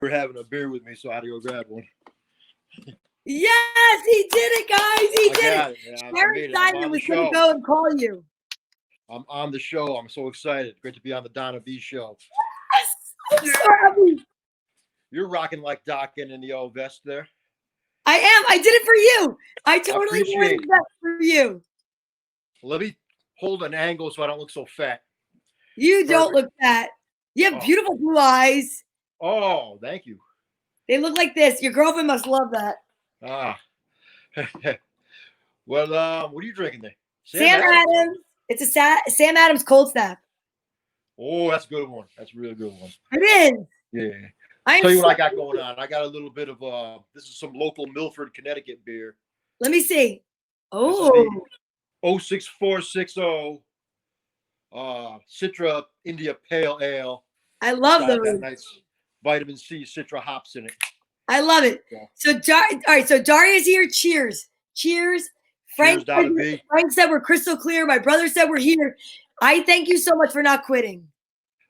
were having a beer with me, so I had to go grab one. Yes, he did it, guys. He did it. Mary Simon was going to go and call you. I'm on the show. I'm so excited. Great to be on the Donna V show. Yes, I'm so happy. You're rocking like Doc in the old vest there. I am. I did it for you. I totally wore the vest for you. Let me hold an angle so I don't look so fat. You don't look fat. You have beautiful blue eyes. Oh, thank you. They look like this. Your girlfriend must love that. Ah. Well, what are you drinking there? Sam Adams. It's a Sam Adams cold snap. Oh, that's a good one. That's a really good one. It is. Yeah. I'll tell you what I got going on. I got a little bit of this is some local Milford, Connecticut beer. Let me see. Oh. 06460 Citra India Pale Ale. I love those. Got nice vitamin C Citra hops in it. I love it. Yeah. So, all right. So Daria's here. Cheers. Cheers. Frank said we're crystal clear. My brother said we're here. I thank you so much for not quitting.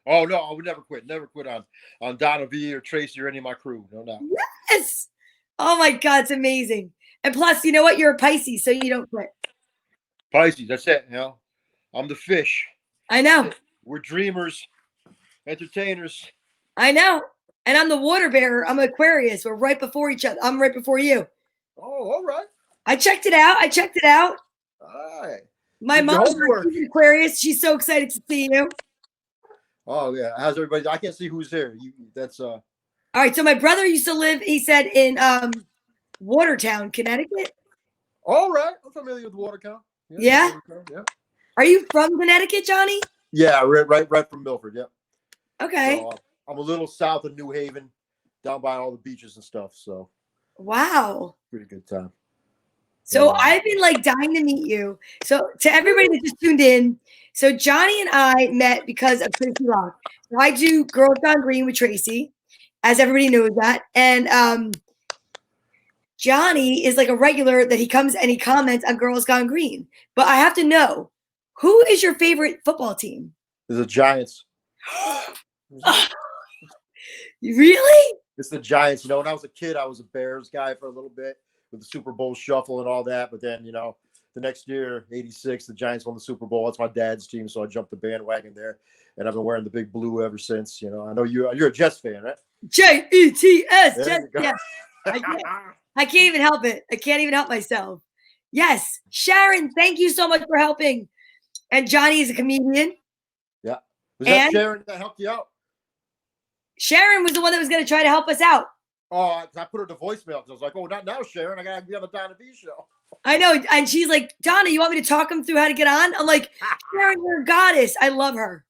Oh no, I would never quit. Never quit on Donna V or Tracy or any of my crew. No doubt. Yes. Oh my God, it's amazing. And plus, you know what? You're a Pisces, so you don't quit. Pisces, that's it. You know, I'm the fish. I know. We're dreamers, entertainers. I know. And I'm the water bearer. I'm Aquarius. We're right before each other. I'm right before you. Oh, all right. I checked it out. All right. My mom's an Aquarius. She's so excited to see you. Oh yeah. How's everybody? I can't see who's there. All right. So my brother used to live, he said, in Watertown, Connecticut. All right. I'm familiar with Watertown. Yeah. Yeah. Are you from Connecticut, Johnny? Yeah, right from Milford. Yeah. Okay. So, I'm a little south of New Haven, down by all the beaches and stuff. So. Wow. Pretty good time. So I've been like dying to meet you. So to everybody that just tuned in, so Johnny and I met because of Tracy Rock. So I do Girls Gone Green with Tracy, as everybody knows that. And Johnny is like a regular that he comes and he comments on Girls Gone Green. But I have to know, who is your favorite football team? It's the Giants. Really? It's the Giants. You know, when I was a kid, I was a Bears guy for a little bit with the Super Bowl shuffle and all that. But then, you know, the next year, 86, the Giants won the Super Bowl. That's my dad's team, so I jumped the bandwagon there. And I've been wearing the big blue ever since. You know, I know you're a Jets fan, right? Jets. Jets. Yeah. I can't even help it. I can't even help myself. Yes. Sharon, thank you so much for helping. And Johnny is a comedian. Yeah. Was that Sharon that helped you out? Sharon was the one that was going to try to help us out. Oh, I put her to voicemail because I was like, oh, not now, Sharon. I got to be on the Donna V show. I know. And she's like, Donna, you want me to talk him through how to get on? I'm like, Sharon, you're a goddess. I love her.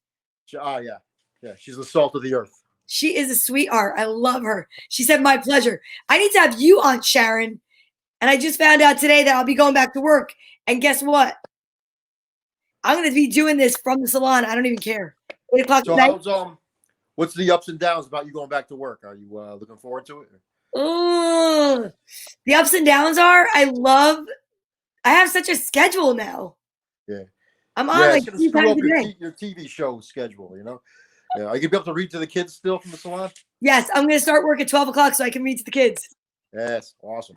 Oh, yeah. Yeah. She's the salt of the earth. She is a sweetheart. I love her. She said, my pleasure. I need to have you on, Sharon. And I just found out today that I'll be going back to work. And guess what? I'm going to be doing this from the salon. I don't even care. 8 o'clock tonight. What's the ups and downs about you going back to work? Are you looking forward to it? Oh, the ups and downs are I have such a schedule now. Yeah. I'm on like 3 times a day. Your TV show schedule, you know? Yeah. Are you going to be able to read to the kids still from the salon? Yes. I'm going to start work at 12 o'clock so I can read to the kids. Yes. Awesome.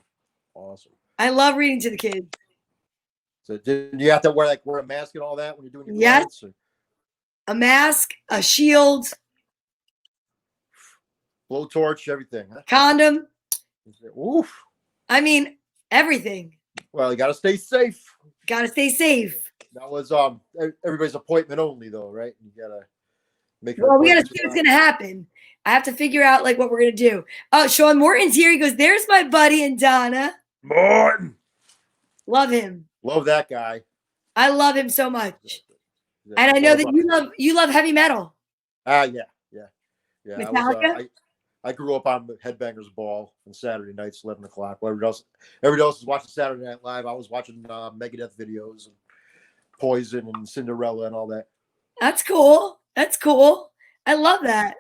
Awesome. I love reading to the kids. So did you have to wear a mask and all that when you're doing your clients? Yes. A mask, a shield. Blowtorch, everything. Huh? Condom. Oof. I mean, everything. Well, you got to stay safe. Got to stay safe. That was everybody's appointment only, though, right? You got to make. Well, we got to see what's going to happen. I have to figure out like what we're going to do. Oh, Sean Morton's here. He goes, "There's my buddy and Donna." Morton. Love him. Love that guy. I love him so much. Yeah, and I know that you love heavy metal. Yeah. Metallica? I grew up on Headbangers Ball on Saturday nights, 11 o'clock. While everybody else was watching Saturday Night Live, I was watching Megadeth videos and Poison and Cinderella and all that. That's cool. That's cool. I love that.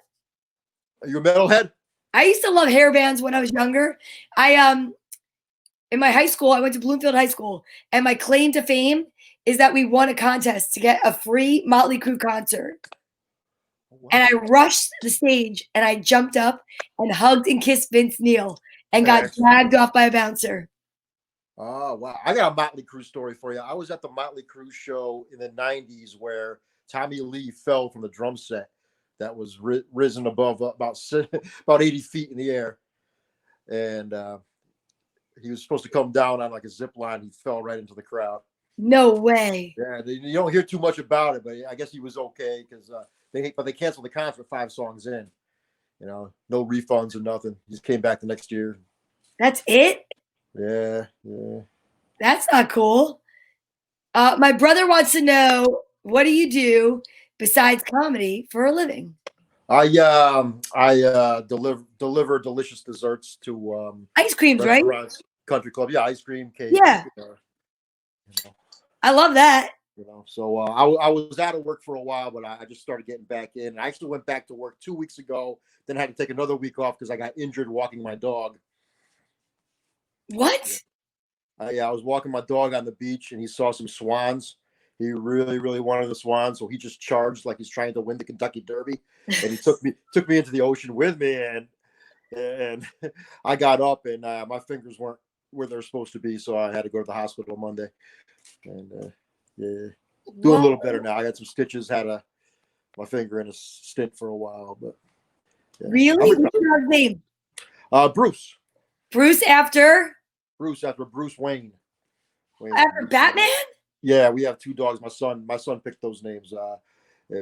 Are you a metalhead? I used to love hair bands when I was younger. In my high school, I went to Bloomfield High School, and my claim to fame is that we won a contest to get a free Motley Crue concert. and I rushed the stage and I jumped up and hugged and kissed Vince Neil and got dragged off by a bouncer. Oh, wow. I got a Motley Crue story for you. I was at the Motley Crue show in the 90s where Tommy Lee fell from the drum set that was risen above about 80 feet in the air. And he was supposed to come down on like a zip line. He fell right into the crowd. No way. Yeah, you don't hear too much about it, but I guess he was okay because they canceled the concert 5 songs in. You know, no refunds or nothing. He just came back the next year. That's it? Yeah. That's not cool. My brother wants to know, what do you do besides comedy for a living? I deliver delicious desserts to ice creams, right? Country club. Yeah, ice cream, cake. Yeah. You know. I love that. You know, so I was out of work for a while, but I just started getting back in. I actually went back to work 2 weeks ago. Then I had to take another week off because I got injured walking my dog. What? I was walking my dog on the beach, and he saw some swans. He really, really wanted the swans, so he just charged like he's trying to win the Kentucky Derby. And he took me into the ocean with me, and I got up, and my fingers weren't where they're supposed to be, so I had to go to the hospital Monday. And yeah, doing a little better now. I got some stitches, had my finger in a stint for a while, but yeah. Really? What's your dog's name? Bruce. Bruce after Bruce Wayne. After Batman? Yeah, we have 2 dogs. My son picked those names.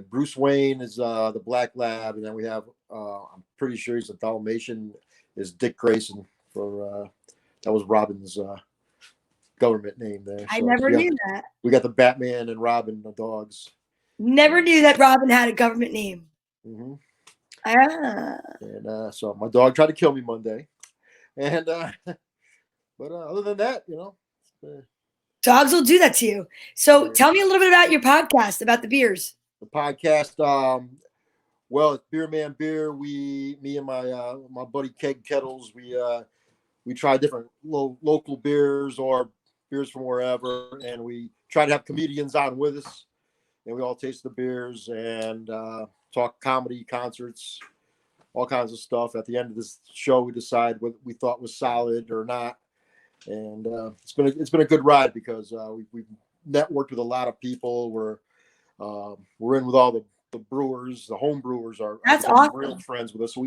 Bruce Wayne is the black lab, and then we have I'm pretty sure he's a Dalmatian, is Dick Grayson. For that was Robin's government name there. I never knew that. We got the Batman and Robin, the dogs. Never knew that Robin had a government name. Mm-hmm. And so my dog tried to kill me Monday, and but other than that, you know, dogs will do that to you. So tell me a little bit about your podcast, about the beers. The podcast, well, it's Beer Man Beer. Me and my buddy Keg Kettles, we try different local beers or beers from wherever, and we try to have comedians on with us, and we all taste the beers and talk comedy, concerts, all kinds of stuff. At the end of this show, we decide what we thought was solid or not, and it's been a good ride because we've networked with a lot of people. We're in with all the brewers, the home brewers are awesome. Real friends with us. So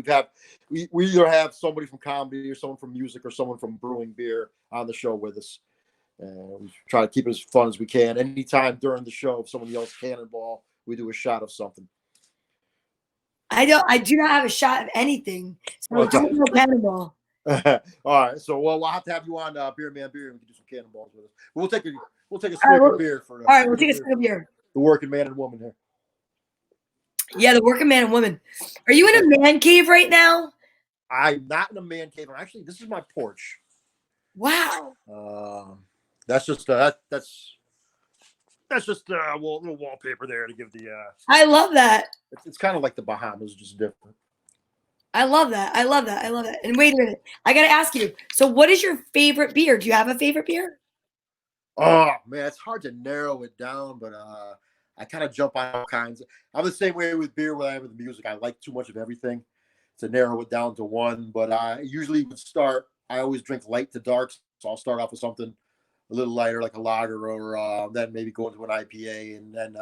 we either have somebody from comedy or someone from music or someone from brewing beer on the show with us. And we try to keep it as fun as we can. Anytime during the show, if someone yells cannonball, we do a shot of something. I do not have a shot of anything. So don't know cannonball. All right. So we'll have to have you on Beer Man Beer, and we can do some cannonballs with us. We'll take a swig of beer for. All right, we'll take a swig of beer. The working man and woman here. Yeah, the working man and woman. Are you in a man cave right now? I'm not in a man cave. Actually, this is my porch. Wow. That's just that's just a little wallpaper there to give the. I love that. It's kind of like the Bahamas, just different. I love that. And wait a minute, I gotta ask you. So, what is your favorite beer? Do you have a favorite beer? Oh man, it's hard to narrow it down, but I kind of jump on all kinds. I'm the same way with beer when I am with music. I like too much of everything to narrow it down to one. But I usually would start. I always drink light to dark, so I'll start off with something a little lighter, like a lager, or then maybe go into an IPA, and then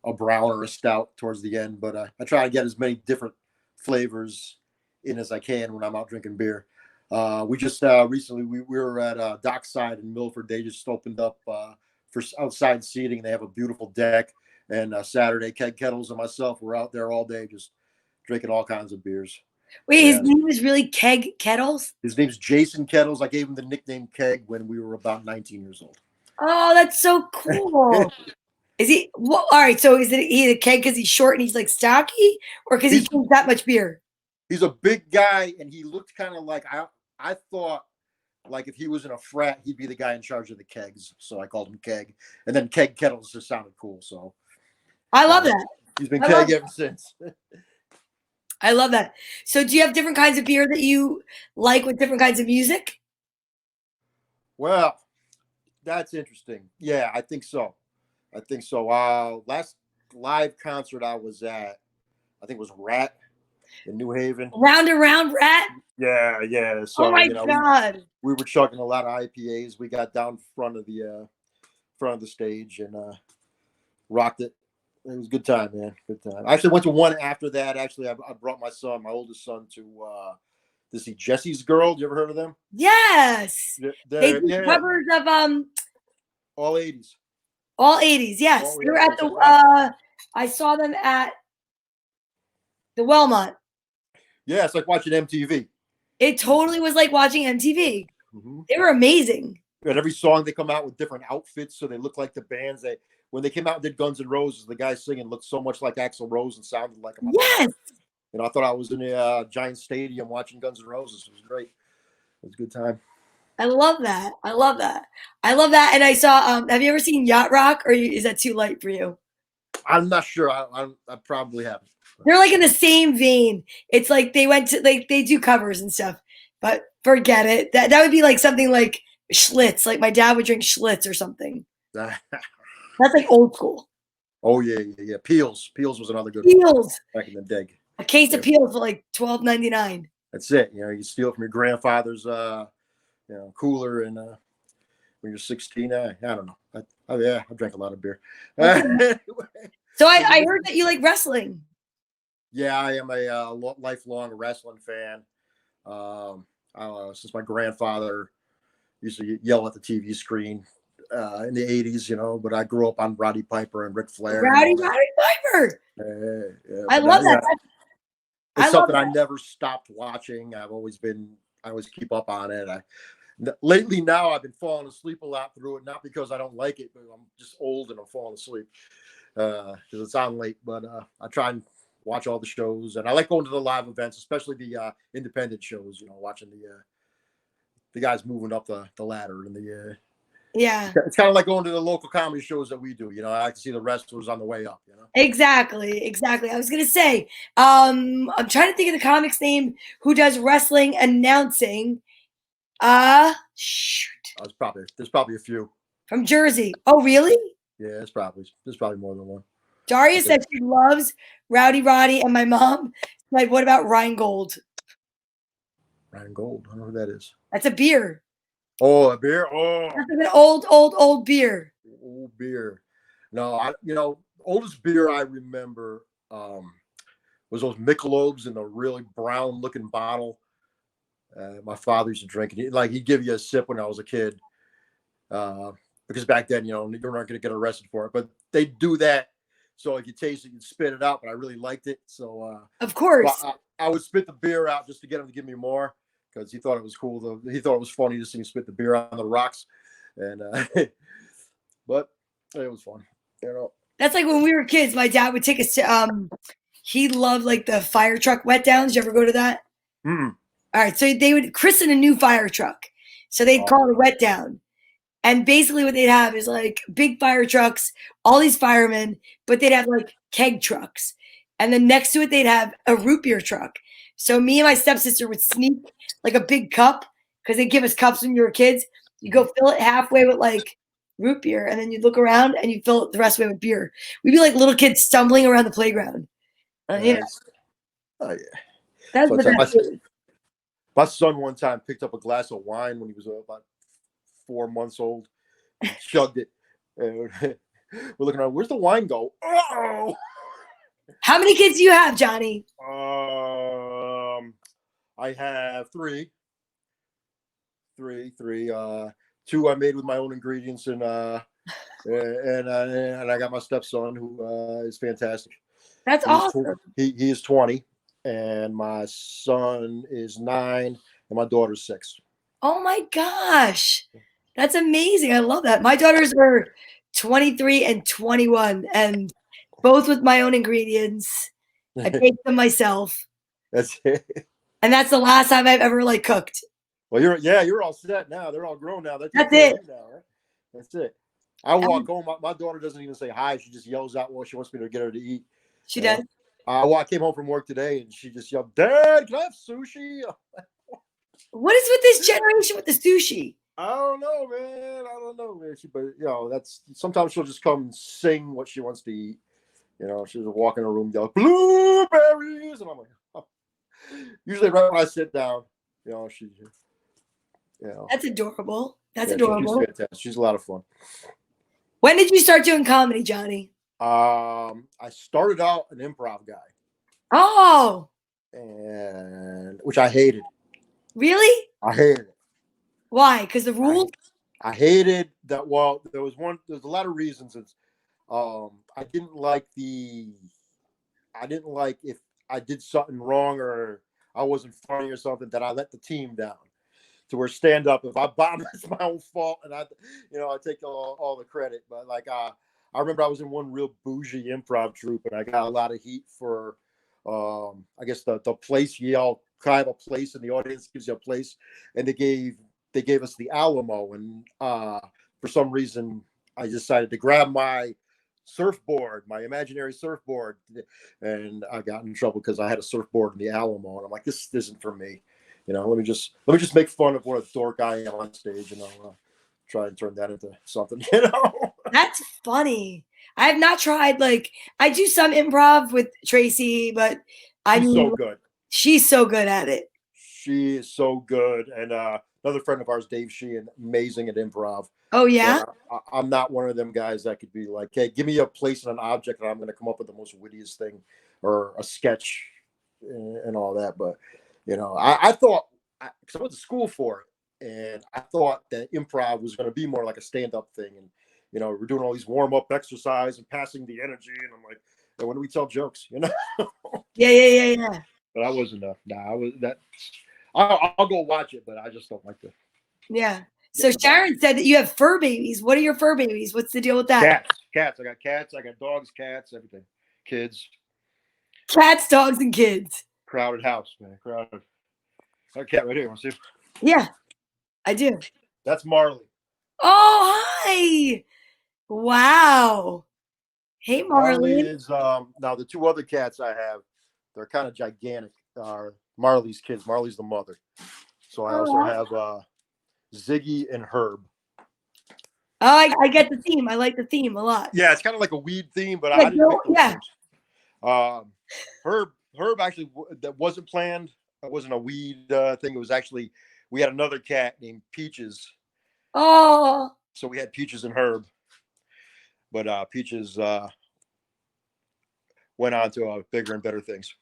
a brown or a stout towards the end. But I try to get as many different flavors in as I can when I'm out drinking beer. We just recently we were at Dockside in Milford. They just opened up for outside seating. They have a beautiful deck. And Saturday, Keg Kettles and myself were out there all day just drinking all kinds of beers. Wait, his name is really Keg Kettles? His name's Jason Kettles. I gave him the nickname Keg when we were about 19 years old. Oh, that's so cool. Is he? Well, all right. So is he a keg because he's short and he's like stocky, or because he drinks that much beer? He's a big guy, and he looked kind of like I thought, like if he was in a frat, he'd be the guy in charge of the kegs. So I called him Keg, and then Keg Kettles just sounded cool. So I love that. He's been Keg ever since. I love that. So do you have different kinds of beer that you like with different kinds of music? Well, that's interesting. Yeah, I think so. Last live concert I was at, I think it was Rat in New Haven. Round and Round Rat. Yeah, yeah. So Oh my God. we were chugging a lot of IPAs. We got down front of the stage and rocked it. It was a good time, man. Good time. I actually went to one after that. Actually, I brought my oldest son, to see Jesse's Girl. You ever heard of them? Yes. They do covers of all 80s. All 80s, yes. Oh, They were yeah, at the I saw them at the Wellmont. Yeah, it's like watching MTV. It totally was like watching MTV. Mm-hmm. They were amazing. And every song they come out with different outfits, so they look like the bands. When they came out and did Guns N' Roses, the guy singing looked so much like Axl Rose and sounded like him. Yes. I thought I was in a giant stadium watching Guns N' Roses. It was great. It was a good time. I love that. I love that. And I saw, have you ever seen Yacht Rock, or is that too light for you? I'm not sure. I probably haven't. They're like in the same vein. It's like they went to, like, they do covers and stuff, but forget it. That would be like something like Schlitz. Like my dad would drink Schlitz or something. That's like old school. Oh yeah. Peels was another good one back in the day. A case of Peels for like $12.99. That's it. You steal it from your grandfather's cooler, and when you're 16, I don't know. I drank a lot of beer. So I heard that you like wrestling. Yeah, I am a lifelong wrestling fan. Since my grandfather used to yell at the TV screen in the 80s, but I grew up on Roddy Piper and Ric Flair. Roddy Piper. I love that. It's something I never stopped watching. I always keep up on it. Lately now I've been falling asleep a lot through it, not because I don't like it, but I'm just old and I'm falling asleep because it's on late. But I try and watch all the shows, and I like going to the live events, especially the independent shows. Watching the guys moving up the ladder and the yeah. It's kind of like going to the local comedy shows that we do. I like to see the wrestlers on the way up. Exactly. I was gonna say, I'm trying to think of the comic's name who does wrestling announcing. Shoot. There's probably a few from Jersey. Oh, really? Yeah, there's probably more than one. Daria said she loves Rowdy Roddy, and my mom like, what about Rheingold? Rheingold, I don't know who that is. That's a beer. Oh, a beer. Oh, that's an old beer. Old beer. No, oldest beer I remember was those Michelobes in a really brown looking bottle. My father used to drink it. He'd give you a sip when I was a kid. Because back then, you're not going to get arrested for it. But they do that. So if you taste it, you spit it out. But I really liked it. So of course, I would spit the beer out just to get him to give me more, because he thought it was cool. He thought it was funny to see me spit the beer on the rocks. And but it was fun. That's like when we were kids. My dad would take us to. He loved like the fire truck wet downs. You ever go to that? Mm. All right, so they would christen a new fire truck. So they'd call it a wet down. And basically what they'd have is like big fire trucks, all these firemen, but they'd have like keg trucks. And then next to it, they'd have a root beer truck. So me and my stepsister would sneak like a big cup, because they give us cups when you were kids. You go fill it halfway with like root beer, and then you'd look around and you'd fill it the rest of it with beer. We'd be like little kids stumbling around the playground. Oh, yeah. That's the best. My son one time picked up a glass of wine when he was about 4 months old. He chugged it. We're looking around. Where's the wine go? Oh! How many kids do you have, Johnny? I have three. Two I made with my own ingredients, and I got my stepson, who is fantastic. That's awesome. He is 20. And my son is 9, and my daughter's 6. Oh my gosh, that's amazing! I love that. My daughters were 23 and 21, and both with my own ingredients. I baked them myself. That's it. And that's the last time I've ever like cooked. Well, you're all set now. They're all grown now. That's it. Now, right? That's it. I walk home. My daughter doesn't even say hi. She just yells out what she wants me to get her to eat. She does. I came home from work today, and she just yelled, "Dad, can I have sushi?" What is with this generation with the sushi? I don't know, man. But that's sometimes she'll just come and sing what she wants to eat. You know, she was walking in a room yelling blueberries, and I'm like, oh. Usually right when I sit down, you know, That's adorable. That's yeah, she's adorable. fantastic. She's a lot of fun. When did you start doing comedy, Jonny? I started out an improv guy, Oh, and which I hated. really? I hated it. Why? Because the I rules? I hated that. Well, there's a lot of reasons. It's I didn't like I didn't like if I did something wrong or I wasn't funny or something that I let the team down. To where stand up, if I bomb, it's my own fault, and I take all the credit. But like, I remember I was in one real bougie improv troupe, and I got a lot of heat for, I guess the place Yale kind of a place, and the audience gives you a place, and they gave us the Alamo, and for some reason I decided to grab my surfboard, my imaginary surfboard, and I got in trouble because I had a surfboard in the Alamo, and I'm like, this isn't for me. Let me just make fun of what a dork I am on stage, and I'll try and turn that into something. That's funny. I have not tried. Like, I do some improv with Tracy, but I She's mean, so good. she's so good at it. She is so good, and another friend of ours, Dave Sheehan, amazing at improv. Oh yeah. But I'm not one of them guys that could be like, hey, give me a place and an object, and I'm going to come up with the most wittiest thing or a sketch and all that. But I thought, because I went to school for it, and I thought that improv was going to be more like a stand-up thing, and we're doing all these warm-up exercise and passing the energy, and I'm like, hey, when do we tell jokes? Yeah. But I wasn't. I was that. I'll go watch it, but I just don't like to. Yeah. So Sharon said that you have fur babies. What are your fur babies? What's the deal with that? Cats. I got cats. I got dogs, cats, everything. Kids. Cats, dogs, and kids. Crowded house, man. Crowded. Got a cat right here. Want to see? Yeah, I do. That's Marley. Oh, hi. Wow. Hey, Marley Marley. is now the two other cats I have. They're kind of gigantic. Marley's kids. Marley's the mother. So I also have Ziggy and Herb. Oh, I get the theme. I like the theme a lot. Yeah, it's kind of like a weed theme, but I didn't pick those names. Herb actually that wasn't planned. It wasn't a weed thing. It was actually we had another cat named Peaches. Oh. So we had Peaches and Herb, but Peaches went on to bigger and better things.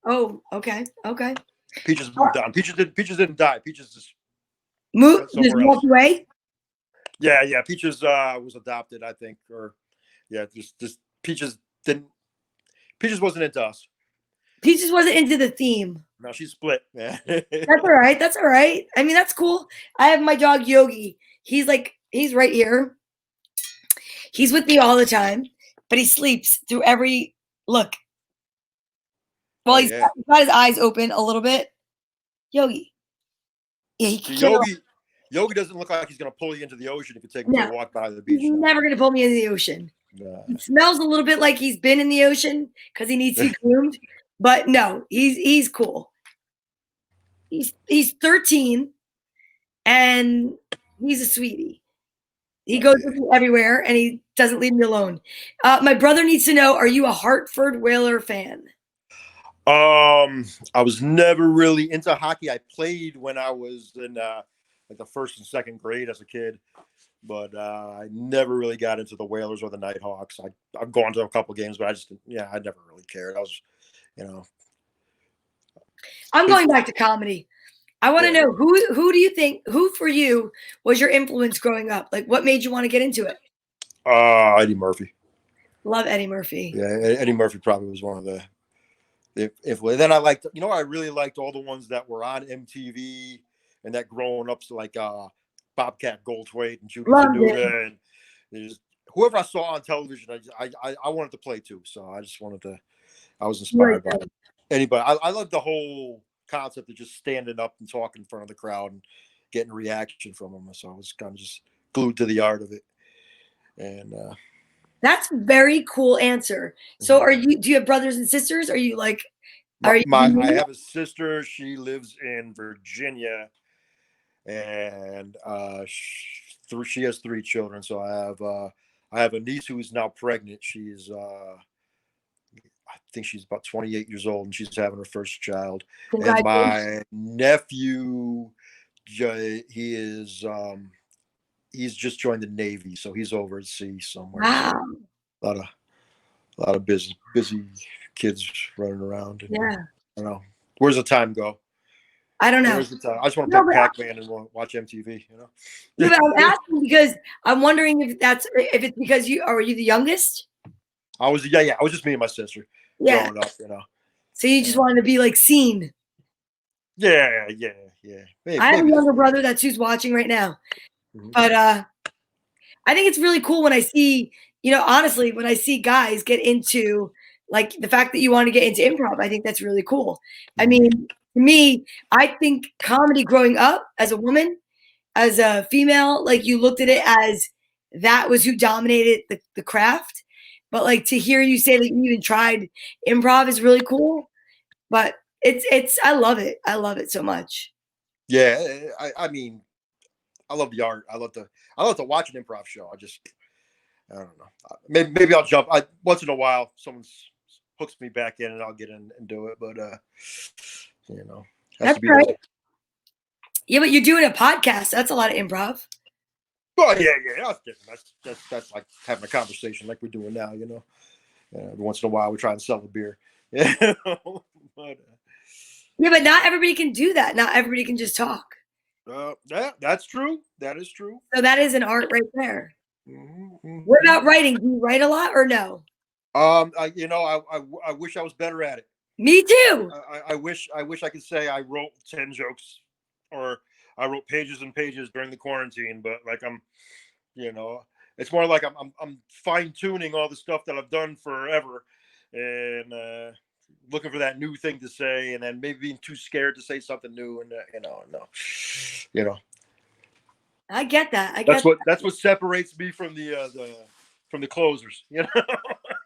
Oh, okay. Peaches moved on. Peaches didn't die. Peaches just moved away. Yeah. Peaches was adopted, I think, or just Peaches wasn't into us. Peaches wasn't into the theme. No, she's split. That's all right. I mean, that's cool. I have my dog Yogi. He's right here. He's with me all the time, but he sleeps through every look. Well, he's got his eyes open a little bit. Yogi. Yeah, Yogi doesn't look like he's going to pull you into the ocean if you take him for a walk by the beach. He's never going to pull me into the ocean. He smells a little bit like he's been in the ocean because he needs to be groomed. But no, he's cool. He's 13, and he's a sweetie. He goes with me everywhere, and he doesn't leave me alone. My brother needs to know: are you a Hartford Whaler fan? I was never really into hockey. I played when I was in like the first and second grade as a kid, but I never really got into the Whalers or the Nighthawks. I've gone to a couple games, but I never really cared. I was, I'm going back to comedy. I want to know who do you think for you was your influence growing up? Like, what made you want to get into it? Eddie Murphy. Love Eddie Murphy. Yeah, Eddie Murphy probably was one of the. Then I liked, I really liked all the ones that were on MTV and that growing up, so like Bobcat Goldthwait and Judy Tenuta and whoever I saw on television, I wanted to play too. So I was inspired by anybody. I love the whole concept of just standing up and talking in front of the crowd and getting reaction from them. So I was kind of just glued to the art of it. And that's a very cool answer. So do you have brothers and sisters? Are you like, I have a sister. She lives in Virginia, and she has 3 children. So I have a niece who is now pregnant. She's I think she's about 28 years old, and she's having her first child. And Congratulations. my nephew, he is he's just joined the Navy, so he's over at sea somewhere. So Wow. a lot of busy kids running around. And, Yeah. I don't know. Where's the time go? I don't know. Where's the time? I just want to No, play but Pac-Man and watch MTV. You know. yeah, but I'm asking because I'm wondering if it's because are you the youngest? I was I was just me and my sister Yeah. growing up. You know. So you just wanted to be like seen. Yeah. Maybe, I have a maybe younger brother that's who's watching right now. Mhm. But I think it's really cool when I see, honestly, when I see guys get into like the fact that you want to get into improv. I think that's really cool. I mean, to me, I think comedy growing up as a woman, as a female, like you looked at it as that was who dominated the craft. But like to hear you say that you even tried improv is really cool. But it's I love it. I love it so much. Yeah, I mean, I love the art. I love to watch an improv show. I don't know. Maybe I'll jump. Once in a while, someone hooks me back in, and I'll get in and do it. But you know, has That's to be right. those. Yeah, but you're doing a podcast. That's a lot of improv. Well, yeah, that's different. That's like having a conversation like we're doing now. You know, every once in a while we try and sell a beer. Yeah, but, Yeah, but not everybody can do that. Not everybody can just talk. that's true. That is true. So that is an art right there. Mm-hmm. What about writing? Do you write a lot or no? I wish I was better at it. Me too. I wish I could say I wrote 10 jokes or I wrote pages and pages during the quarantine, but like it's more like I'm fine tuning all the stuff that I've done forever and looking for that new thing to say, and then maybe being too scared to say something new, and I get that. that's what separates me from the closers, you know.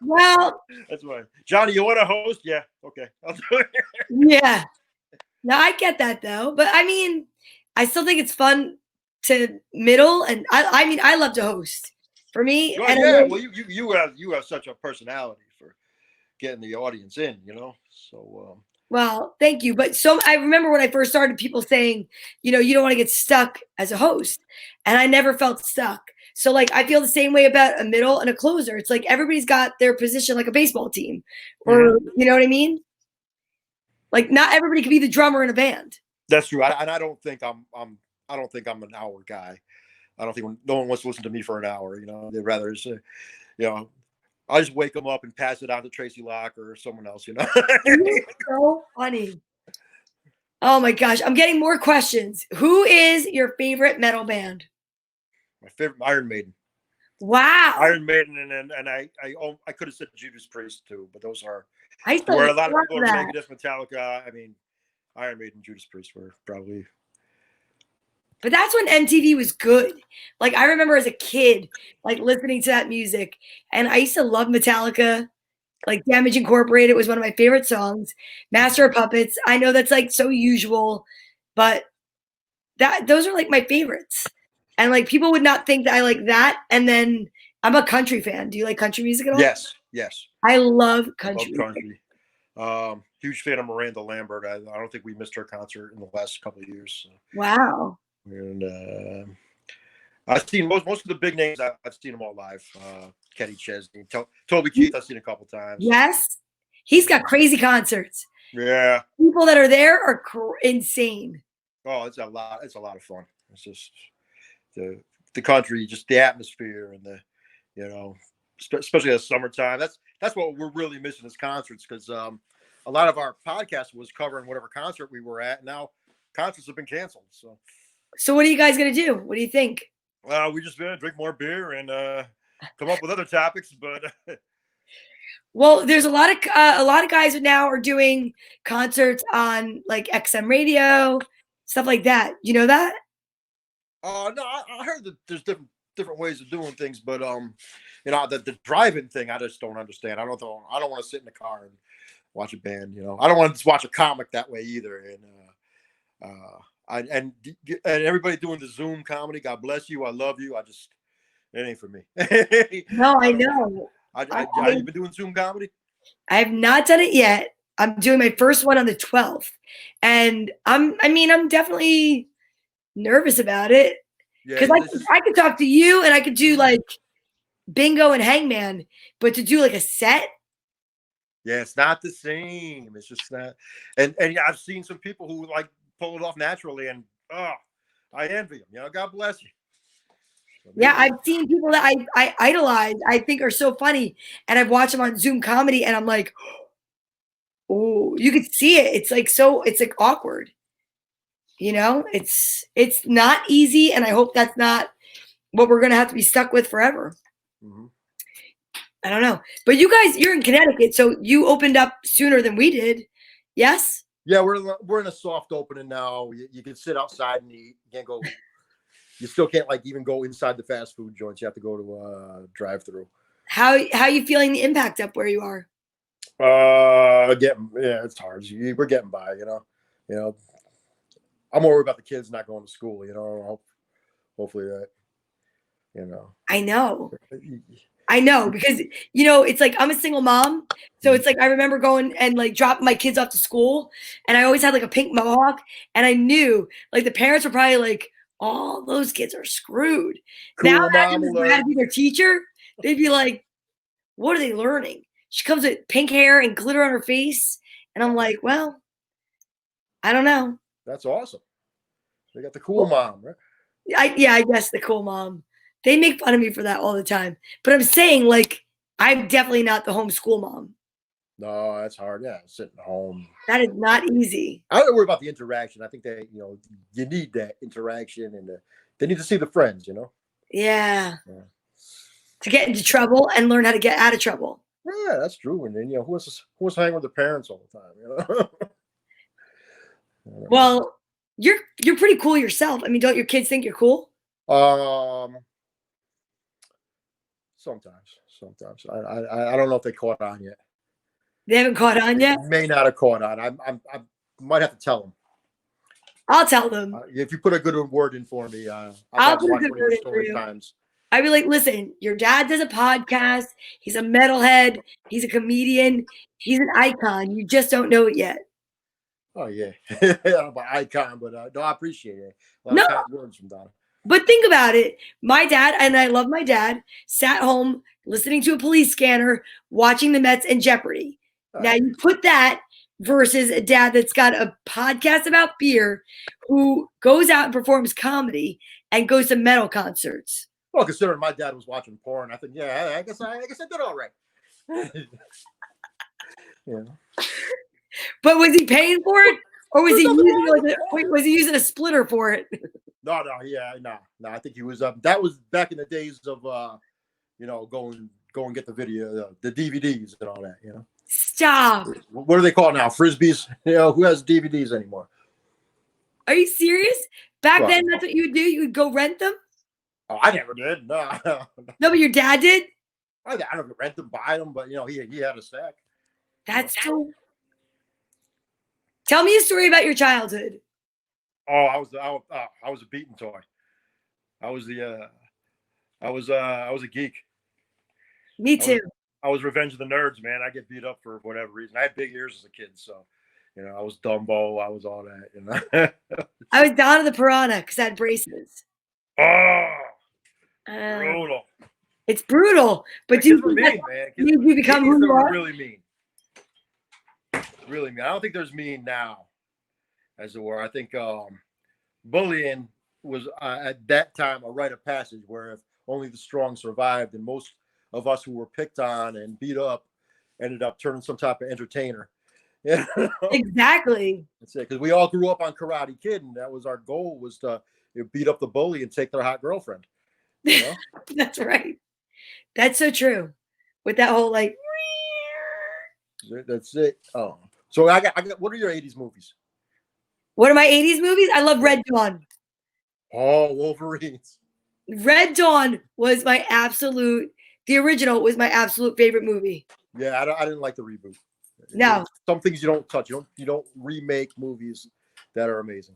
Well, That's why. Jonny, you want to host? Yeah, okay, I'll do it. yeah. No, I get that though. But I mean, I still think it's fun to middle, and I mean, I love to host. For me, Well, and yeah. Well, you have such a personality for getting the audience in, you know. So well, thank you. But I remember when I first started, people saying, you don't want to get stuck as a host, and I never felt stuck. So like I feel the same way about a middle and a closer. It's like everybody's got their position like a baseball team, or you know what I mean? Like not everybody can be the drummer in a band. that's true. I don't think I don't think I'm an hour guy. I don't think no one wants to listen to me for an hour. You know, they'd rather say, you know, I just wake them up and pass it on to Tracy Locke or someone else. You know, So funny. Oh my gosh, I'm getting more questions. Who is your favorite metal band? my favorite Iron Maiden. Wow. Iron Maiden, and I could have said Judas Priest too, but those are I used to where a lot of love people are that. Megadeth, Metallica. I mean, Iron Maiden, Judas Priest were probably. But that's when MTV was good. Like I remember as a kid, like listening to that music, and I used to love Metallica. Like Damage Incorporated was one of my favorite songs. Master of Puppets. I know that's like so usual, but those are like my favorites. And like people would not think that I like that. And then I'm a country fan. Do you like country music at all? Yes. I love country. Love country. Huge fan of Miranda Lambert. I don't think we missed her concert in the last couple of years. So. Wow. And I've seen most of the big names. I've seen them all live. Kenny Chesney, Toby Keith. I've seen a couple times. Yes, he's got crazy concerts. Yeah, people that are there are insane. Oh, it's a lot. It's a lot of fun. It's just the country, just the atmosphere, and especially the summertime. That's what we're really missing is concerts because a lot of our podcast was covering whatever concert we were at. Now concerts have been canceled. So what are you guys gonna do? What do you think? We just gonna drink more beer and come up with other topics, but. Well, there's a lot of guys now are doing concerts on like XM radio, stuff like that. You know that? No, I heard that there's different ways of doing things, but the driving thing I just don't understand. I don't want to sit in the car and watch a band. I don't want to just watch a comic that way either. And everybody doing the Zoom comedy. God bless you. I love you. It ain't for me. No, I know. Have you been doing Zoom comedy? I have not done it yet. I'm doing my first one on the 12th. And I'm definitely nervous about it. Yeah, Because I could talk to you and I could do like bingo and hangman, but to do like a set. yeah, it's not the same. It's just not. And I've seen some people who like pull it off naturally, and I envy them. You know, God bless you. Yeah, I've seen people that I idolize, I think are so funny, and I've watched them on Zoom comedy, and I'm like, oh, you could see it. It's like it's like awkward. You know, it's not easy, and I hope that's not what we're gonna have to be stuck with forever. Mm-hmm. I don't know, but you guys, you're in Connecticut, so you opened up sooner than we did. Yes. Yeah, we're in a soft opening now. You can sit outside and eat. You can't go. You still can't like even go inside the fast food joints. You have to go to a drive-through. How you feeling the impact up where you are? It's hard. We're getting by. You know. I'm worried about the kids not going to school. You know, hopefully that. You know. I know because it's like I'm a single mom, so it's like I remember going and like dropping my kids off to school, and I always had like a pink mohawk, and I knew like the parents were probably like, "Oh, those kids are screwed." Cool, now that I Mom, had to be their teacher, they'd be like, "What are they learning?" She comes with pink hair and glitter on her face, and I'm like, "Well, I don't know." That's awesome. They got the cool mom, right? I guess the cool mom. They make fun of me for that all the time. But I'm saying, like, I'm definitely not the homeschool mom. No, that's hard. Yeah, sitting home. That is not easy. I don't worry about the interaction. I think that, you need that interaction, and they need to see the friends, Yeah. To get into trouble and learn how to get out of trouble. Yeah, that's true. And then, who wants to hang with the parents all the time, Well, you're pretty cool yourself. I mean, don't your kids think you're cool? Sometimes. I don't know if they caught on yet. They haven't caught on yet? They may not have caught on. I might have to tell them. I'll tell them. If you put a good word in for me, I'll put a good word in for you. I'd be like, listen, your dad does a podcast. He's a metalhead. He's a comedian. He's an icon. You just don't know it yet. Oh, yeah. I'm an icon, but no, I appreciate it. No. Words from Donna. But think about it. My dad, and I love my dad, sat home listening to a police scanner, watching the Mets and Jeopardy. Now you put that versus a dad that's got a podcast about beer, who goes out and performs comedy and goes to metal concerts. Well, considering my dad was watching porn, I think, I guess I did all right. Yeah. But was he paying for it, or was he using a splitter for it? No. I think he was up. That was back in the days of go and get the video, the DVDs and all that. Stop. What are they called now? Frisbees. Who has DVDs anymore? Are you serious? Back then, that's what you would do. You would go rent them. Oh, I never did. No. No, but your dad did. I don't rent them, buy them, but he had a stack. That's so. Tell me a story about your childhood. Oh, I was a beaten toy. I was a geek. Me too. I was Revenge of the Nerds, man. I get beat up for whatever reason. I had big ears as a kid, so I was Dumbo. I was all that. I was Donna the Piranha because I had braces. Oh, brutal. It's brutal, but do you become who you are? Really mean. Really mean. I don't think there's mean now, as it were. I think bullying was at that time a rite of passage, where if only the strong survived, and most of us who were picked on and beat up ended up turning some type of entertainer. Exactly. That's it, because we all grew up on Karate Kid, and that was our goal, was to beat up the bully and take their hot girlfriend. That's right. That's so true. With that whole like. That's it. Oh, so I got. What are your 80s movies? What are my 80s movies? I love Red Dawn. Oh, Wolverines. Red Dawn was my absolute. The original was my absolute favorite movie. Yeah, I didn't like the reboot. No. Some things you don't touch. You don't remake movies that are amazing.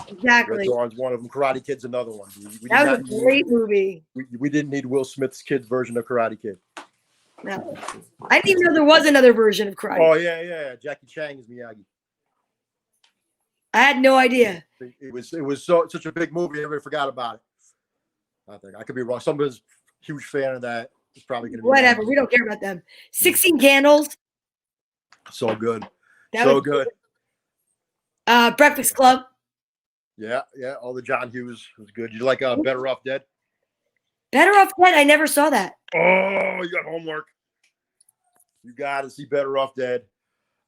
Exactly. Red Dawn's one of them. Karate Kid's another one. That was a great movie. We didn't need Will Smith's kid's version of Karate Kid. No. I didn't even know there was another version of karate. Oh yeah. Jackie Chan is Miyagi. I had no idea. It was such a big movie. Everybody forgot about it. I think I could be wrong. Somebody's a huge fan of that. It's probably going to be Whatever. We don't care about them. 16 Candles. so good. That So was good. Breakfast Club. Yeah. All the John Hughes was good. You like Better Off Dead? Better Off Dead. I never saw that. Oh, you got homework. You got to see Better Off Dead.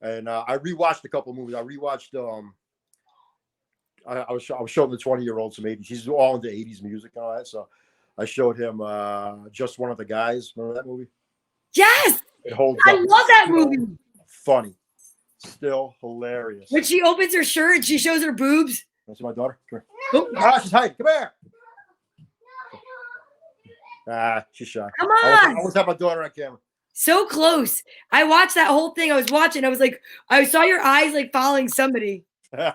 And I rewatched a couple of movies. I rewatched. I was showing the 20-year-old some 80s. He's all into 80s music and all that. So I showed him Just One of the Guys. Remember that movie? Yes. It holds I up. love that movie. Funny. Still hilarious. When she opens her shirt and she shows her boobs. That's my daughter. Come Oh, here. Ah, she's hiding. Come here. Ah, she's shy. come I on. always have my daughter on camera. So close. I watched that whole thing. I was watching. I was like, I saw your eyes like following somebody. Yeah,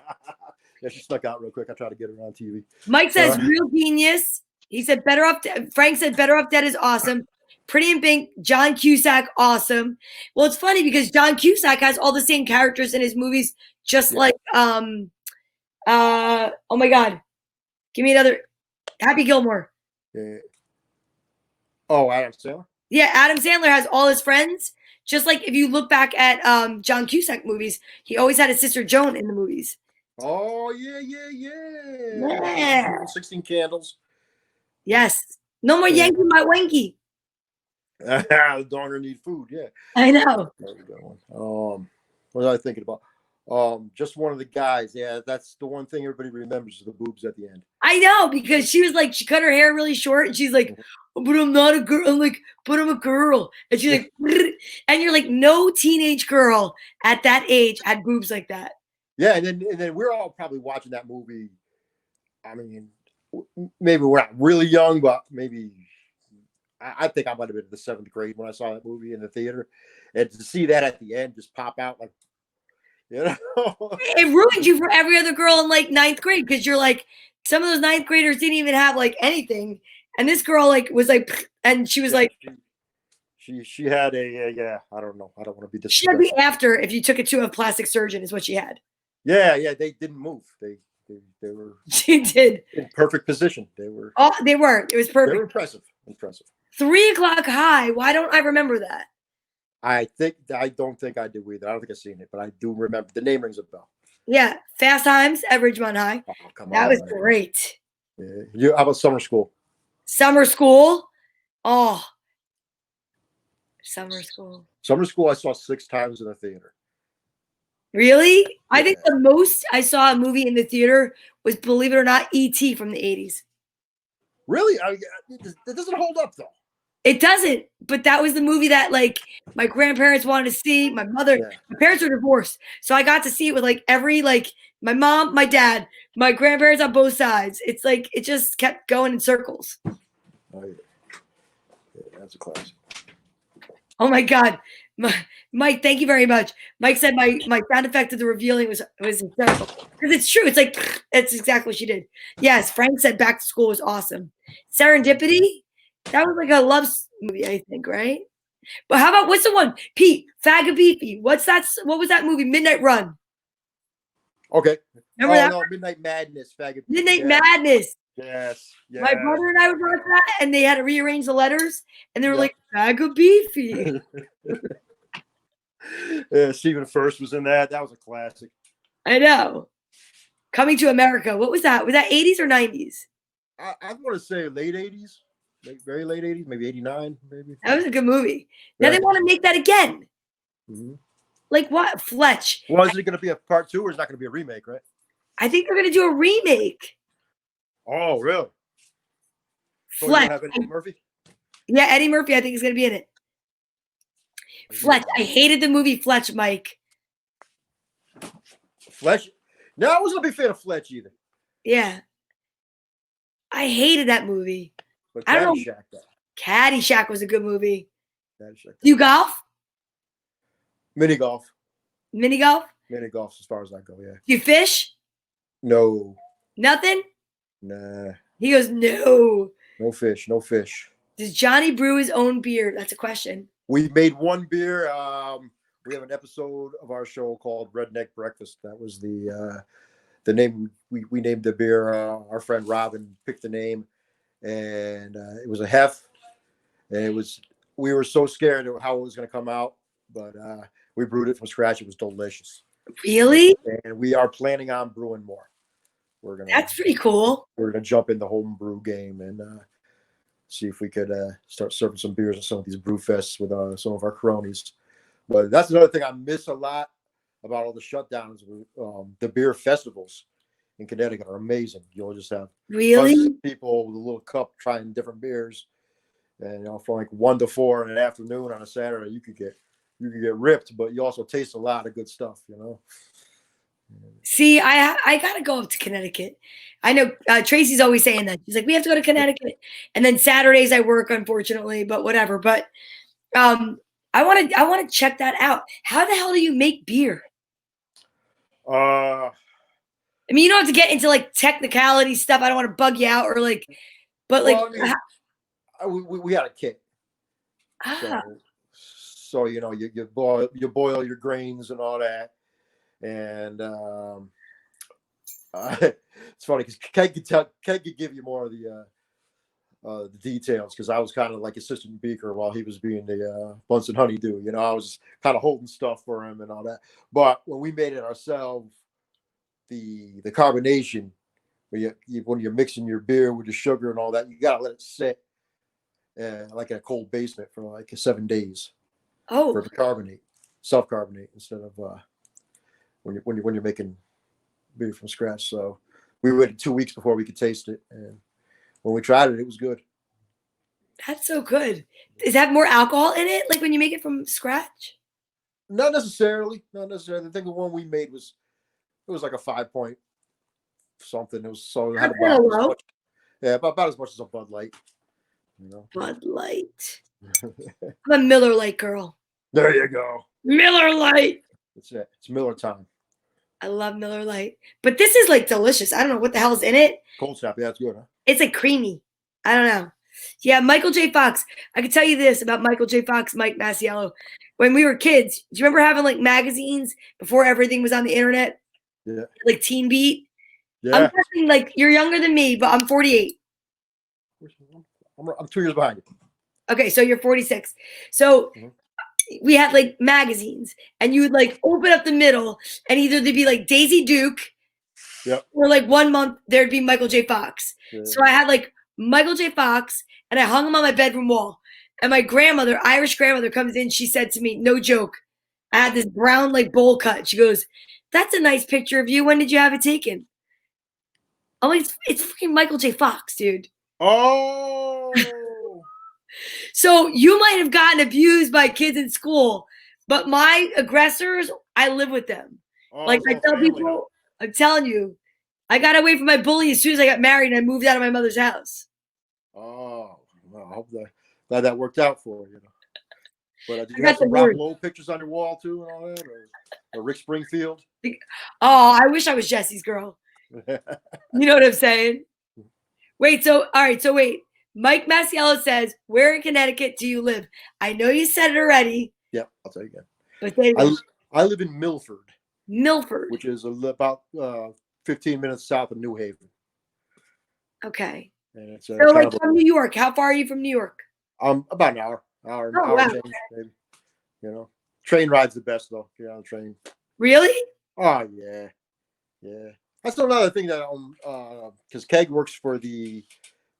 she snuck out real quick. I tried to get her on TV. Mike says, real genius. He said, Better Off. Frank said, Better Off Dead is awesome. Pretty in Pink, John Cusack, awesome. Well, it's funny because John Cusack has all the same characters in his movies, just like, oh my God. Give me another. Happy Gilmore. Yeah. Oh, Adam Sandler? Yeah, Adam Sandler has all his friends. Just like if you look back at John Cusack movies, he always had his sister Joan in the movies. Oh, yeah. Yeah. 16 Candles. Yes. No more Yankee, my wanky. The daughter need food, yeah. I know. There we go. What was I thinking about? Just One of the Guys. Yeah, that's the one thing everybody remembers is the boobs at the end. I know, because she was like, she cut her hair really short and she's like, but I'm not a girl. I'm like, but I'm a girl. And she's like, and you're like, no teenage girl at that age had boobs like that. Yeah, and then we're all probably watching that movie. I mean, maybe we're not really young, but maybe I think I might have been in the 7th grade when I saw that movie in the theater. And to see that at the end just pop out like, you know. It ruined you for every other girl in like 9th grade because you're like, some of those 9th graders didn't even have like anything. And this girl like was like, and she was like, she had a I don't know. I don't want to be she had the after if you took it to a plastic surgeon is what she had. Yeah. They didn't move. They were. She did in perfect position. They were. Oh, they were. It was perfect. They were impressive. 3 o'clock high. Why don't I remember that? I don't think I do either. I don't think I've seen it, but I do remember the name rings a bell. Yeah, Fast Times at Ridgemont High. Oh, come on, that was great. Yeah. How about Summer School? Summer School. Oh, Summer School. Summer School. I saw 6 times in the theater. Really? Yeah. I think the most I saw a movie in the theater was, believe it or not, E.T. from the 80s. Really? It doesn't hold up though. It doesn't, but that was the movie that like my grandparents wanted to see. My mother, my parents are divorced, so I got to see it with like every like my mom, my dad, my grandparents on both sides. It's like it just kept going in circles. Oh yeah, that's a classic. Oh my God, Mike, thank you very much. Mike said my sound effect of the revealing was hysterical because it's true. It's like that's exactly what she did. Yes, Frank said Back to School was awesome. Serendipity. That was like a love movie, I think, right? But how about what's the one? Pete, Fag Beefy. What's that? What was that movie? Midnight Run. Okay. Remember that? No, Midnight Madness. Fag Midnight Madness. Yes. My brother and I would watch that, and they had to rearrange the letters, and they were like Fag Beefy. Yeah, Stephen First was in that. That was a classic. I know. Coming to America. What was that? Was that 80s or 90s? I want to say late 80s. Very late 80s, maybe 89, maybe. That was a good movie. Now they want to make that again. Mm-hmm. Like what? Fletch. Well, is it going to be a part 2 or is it not going to be a remake, right? I think they're going to do a remake. Oh, really? So Fletch. have Eddie Murphy? Yeah, Eddie Murphy, I think, is going to be in it. Fletch. I hated the movie Fletch, Mike. Fletch? No, I wasn't a big fan of Fletch either. Yeah. I hated that movie. But I don't know. Caddyshack was a good movie. Do you golf? Mini golf. Mini golf? Mini golf, as far as I go, yeah. Do you fish? No. Nothing? Nah. He goes, no. No fish. No fish. Does Johnny brew his own beer? That's a question. We made one beer. We have an episode of our show called Redneck Breakfast. That was the name we named the beer. Our friend Robin picked the name, and it was a hef. And we were so scared of how it was going to come out, but we brewed it from scratch. It was delicious. Really? And we are planning on brewing more. That's pretty cool. We're going to jump in the home brew game and see if we could start serving some beers at some of these brew fests with some of our cronies. But that's another thing I miss a lot about all the shutdowns. The beer festivals in Connecticut are amazing. You'll just have really people with a little cup trying different beers, and from like 1 to 4 in the afternoon on a Saturday, you could get ripped, but you also taste a lot of good stuff. See, I gotta go up to Connecticut. I know Tracy's always saying that. She's like, we have to go to Connecticut, and then Saturdays I work, unfortunately, but whatever. But I want to check that out. How the hell do you make beer? I mean, you don't have to get into like technicality stuff. I don't want to bug you out or like, but like, we had a kit. So you boil your grains and all that, and it's funny because Keg could give you more of the details, because I was kind of like assistant beaker while he was being the Benson honeydew. I was kind of holding stuff for him and all that. But when we made it ourselves, the carbonation, when you're mixing your beer with the sugar and all that, you gotta let it sit like in a cold basement for like 7 days. Oh, for it to self-carbonate instead of when you're making beer from scratch. So we waited 2 weeks before we could taste it, and when we tried it, it was good. That's so good. Does it have more alcohol in it, like when you make it from scratch? Not necessarily. I think the one we made was like a 5 point something. It was so it had about as much as a Bud Light. Bud Light. I'm a Miller Light girl. There you go. Miller Light. That's it. It's Miller time. I love Miller Light, but this is like delicious. I don't know what the hell's in it. Cold snap. Yeah, it's good, huh? It's like creamy. I don't know. Yeah, Michael J. Fox. I can tell you this about Michael J. Fox, Mike Masiello. When we were kids, do you remember having like magazines before everything was on the internet? Yeah. Like Teen Beat. Yeah. I'm guessing like you're younger than me, but I'm 48. I'm 2 years behind you. Okay, so you're 46. So we had like magazines, and you would like open up the middle, and either there'd be like Daisy Duke, or like 1 month there'd be Michael J. Fox. Yeah. So I had like Michael J. Fox, and I hung him on my bedroom wall. And my grandmother, Irish grandmother, comes in. She said to me, no joke, I had this brown like bowl cut. She goes, "That's a nice picture of you. When did you have it taken?" I'm like, it's freaking Michael J. Fox, dude. Oh. So you might have gotten abused by kids in school, but my aggressors, I live with them. Like I tell people, I'm telling you, I got away from my bully as soon as I got married and I moved out of my mother's house. Oh, well, I hope glad that worked out for you. But did you have some Rob Lowe pictures on your wall too and all that, or Rick Springfield? Oh, I wish I was Jesse's girl. You know what I'm saying? Wait, all right, wait. Mike Masiello says, where in Connecticut do you live? I know you said it already. Yep, I'll tell you again. But I live in Milford. Milford. Which is about 15 minutes south of New Haven. Okay. And it's so like from New York. How far are you from New York? About an hour. Hour change, maybe. Train ride's the best though. Get on the train. Really? Oh yeah. Yeah. That's another thing that because Keg works for the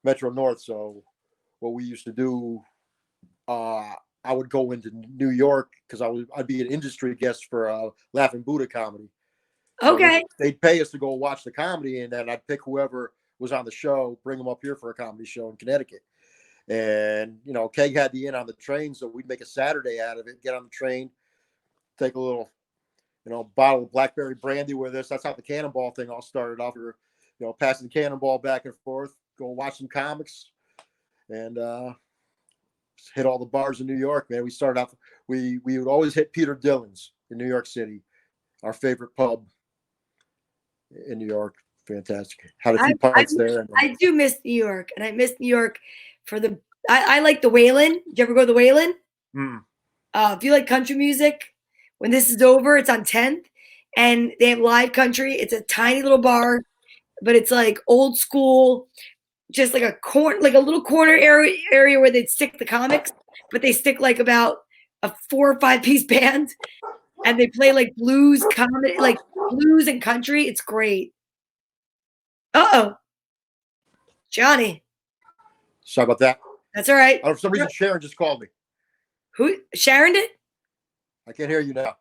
Metro North, so what we used to do, I would go into New York because I'd be an industry guest for Laughing Buddha comedy. Okay. So they'd pay us to go watch the comedy, and then I'd pick whoever was on the show, bring them up here for a comedy show in Connecticut. And Keg had the in on the train, so we'd make a Saturday out of it. Get on the train, take a little, bottle of blackberry brandy with us. That's how the Cannonball thing all started off. We were, passing the Cannonball back and forth. Go watch some comics, and hit all the bars in New York, man. We started off. We would always hit Peter Dillon's in New York City, our favorite pub in New York. Fantastic. Had a few pints there. I do miss New York, and I miss New York for the. I like the Whalen. Did you ever go to the Whalen? If you like country music, when this is over, it's on 10th, and they have live country. It's a tiny little bar, but it's like old school, just like like a little corner area where they'd stick the comics, but they stick like about a 4 or 5 piece band, and they play like blues comedy, like blues and country. It's great. Uh-oh, Jonny. Sorry about that. That's all right. For some reason, Sharon just called me. Who? Sharon did? I can't hear you now.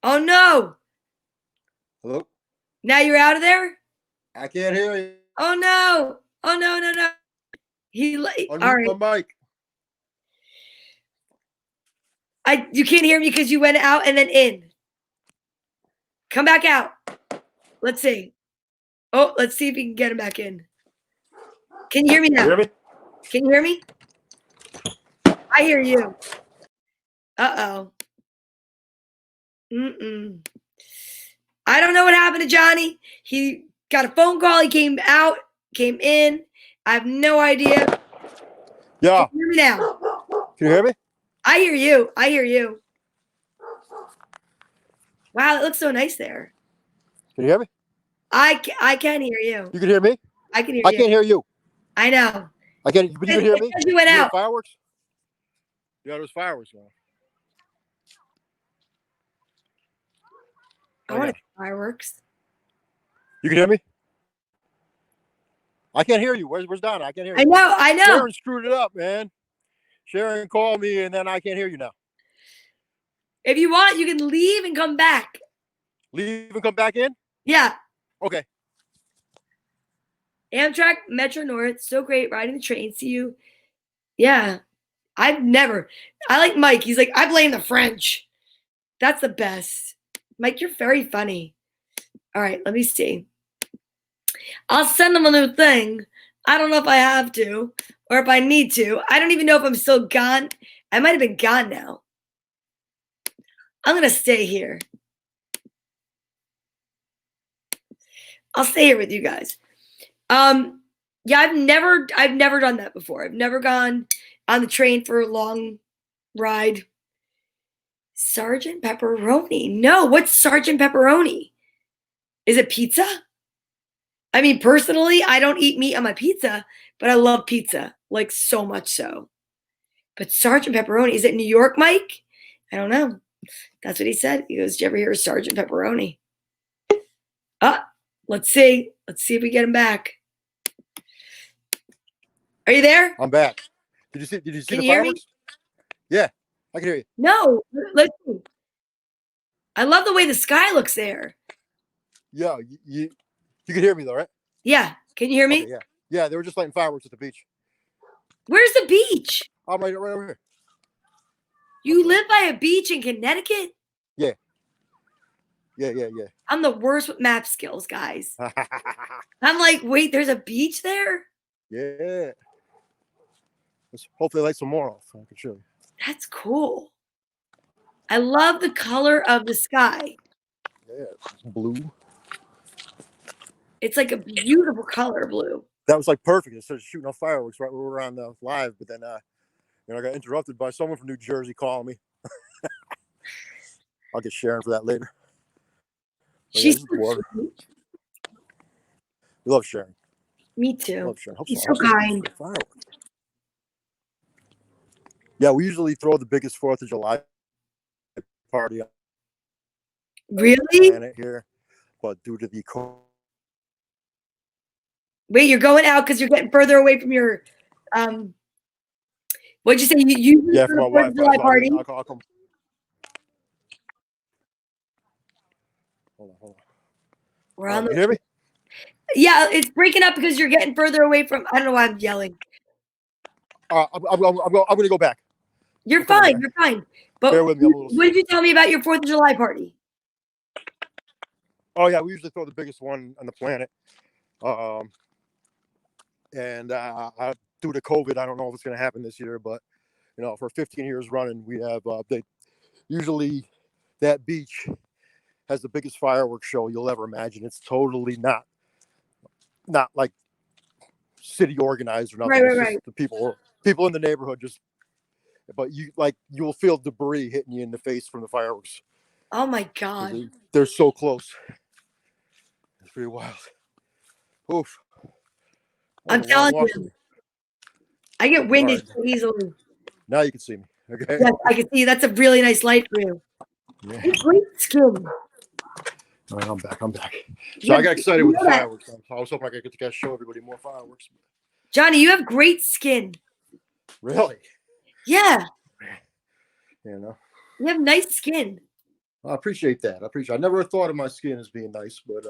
Oh no! Hello? Now you're out of there? I can't hear you. Oh no! Oh no! No! All right. My mic. You can't hear me because you went out and then in. Come back out. Let's see. Oh, let's see if we can get him back in. Can you hear me now? Hear me? Can you hear me? I hear you. Uh-oh. I don't know what happened to Jonny. He got a phone call. He came out, came in. I have no idea. Yeah. Can you hear me now? Can you hear me? I hear you. I hear you. Wow, it looks so nice there. Can you hear me? I can hear you. You can hear me? I can hear you. I can't hear you. I know. I can't. But you can hear me? You went out. Fireworks? Yeah, there's fireworks going. I want fireworks. You can hear me? I can't hear you. Where's Donna? I can't hear you. I know. Sharon screwed it up, man. Sharon called me, and then I can't hear you now. If you want, you can leave and come back. Leave and come back in? Yeah. Okay. Amtrak, Metro North, so great riding the train. See you. Yeah. I like Mike. He's like, I blame the French. That's the best. Mike, you're very funny. All right, let me see. I'll send them a new thing. I don't know if I have to or if I need to. I don't even know if I'm still gone. I might have been gone now. I'm going to stay here. I'll stay here with you guys. Yeah, I've never done that before. I've never gone on the train for a long ride. Sergeant Pepperoni. No, what's Sergeant Pepperoni? Is it pizza? I mean, personally, I don't eat meat on my pizza, but I love pizza, like so much so. But Sergeant Pepperoni, is it New York, Mike? I don't know. That's what he said. He goes, "Did you ever hear of Sergeant Pepperoni?" Let's see. Let's see if we get him back. Are you there? I'm back. Did you see Can the you hear me? fireworks? Yeah, I can hear you. No. Let's see. I love the way the sky looks there. Yeah, you can hear me though, right? Yeah. Can you hear me? Okay, yeah. They were just lighting fireworks at the beach. Where's the beach? I'm right over here. You live by a beach in Connecticut? Yeah. I'm the worst with map skills, guys. I'm like, wait, there's a beach there? Yeah. Let's hopefully light some more off so I can show you. That's cool. I love the color of the sky. Yeah, it's blue. It's like a beautiful color, blue. That was like perfect. It started shooting off fireworks right when we were on the live, but then I got interrupted by someone from New Jersey calling me. I'll get Sharon for that later. She's water. We love Sharon. Me too. Love Sharon. She's so kind. Yeah, we usually throw the biggest 4th of July party on really? the planet here, but due to the wait, you're going out because you're getting further away from your what'd you say? You yeah, for my wife. July party. I'll come. Hold on. We're on the. You hear me? Yeah, it's breaking up because you're getting further away from. I don't know why I'm yelling. I'm going to go back. You're fine. You're fine. But bear with me. What did you tell me about your 4th of July party? Oh yeah, we usually throw the biggest one on the planet. And due to COVID, I don't know if it's going to happen this year, but for 15 years running, we have usually that beach has the biggest fireworks show you'll ever imagine. It's totally not like city organized or nothing. Right. The people in the neighborhood but you will feel debris hitting you in the face from the fireworks. Oh my God. They're so close. It's pretty wild. Oof. I'm telling you, I get winded so easily. Now you can see me. Okay. Yes, I can see. That's a really nice light for you. Yeah. Great skin. All right, I'm back. So I got excited with the fireworks. I was hoping I could get to show everybody more fireworks. Jonny, you have great skin. Really? Yeah. You have nice skin. I appreciate that. I never thought of my skin as being nice, but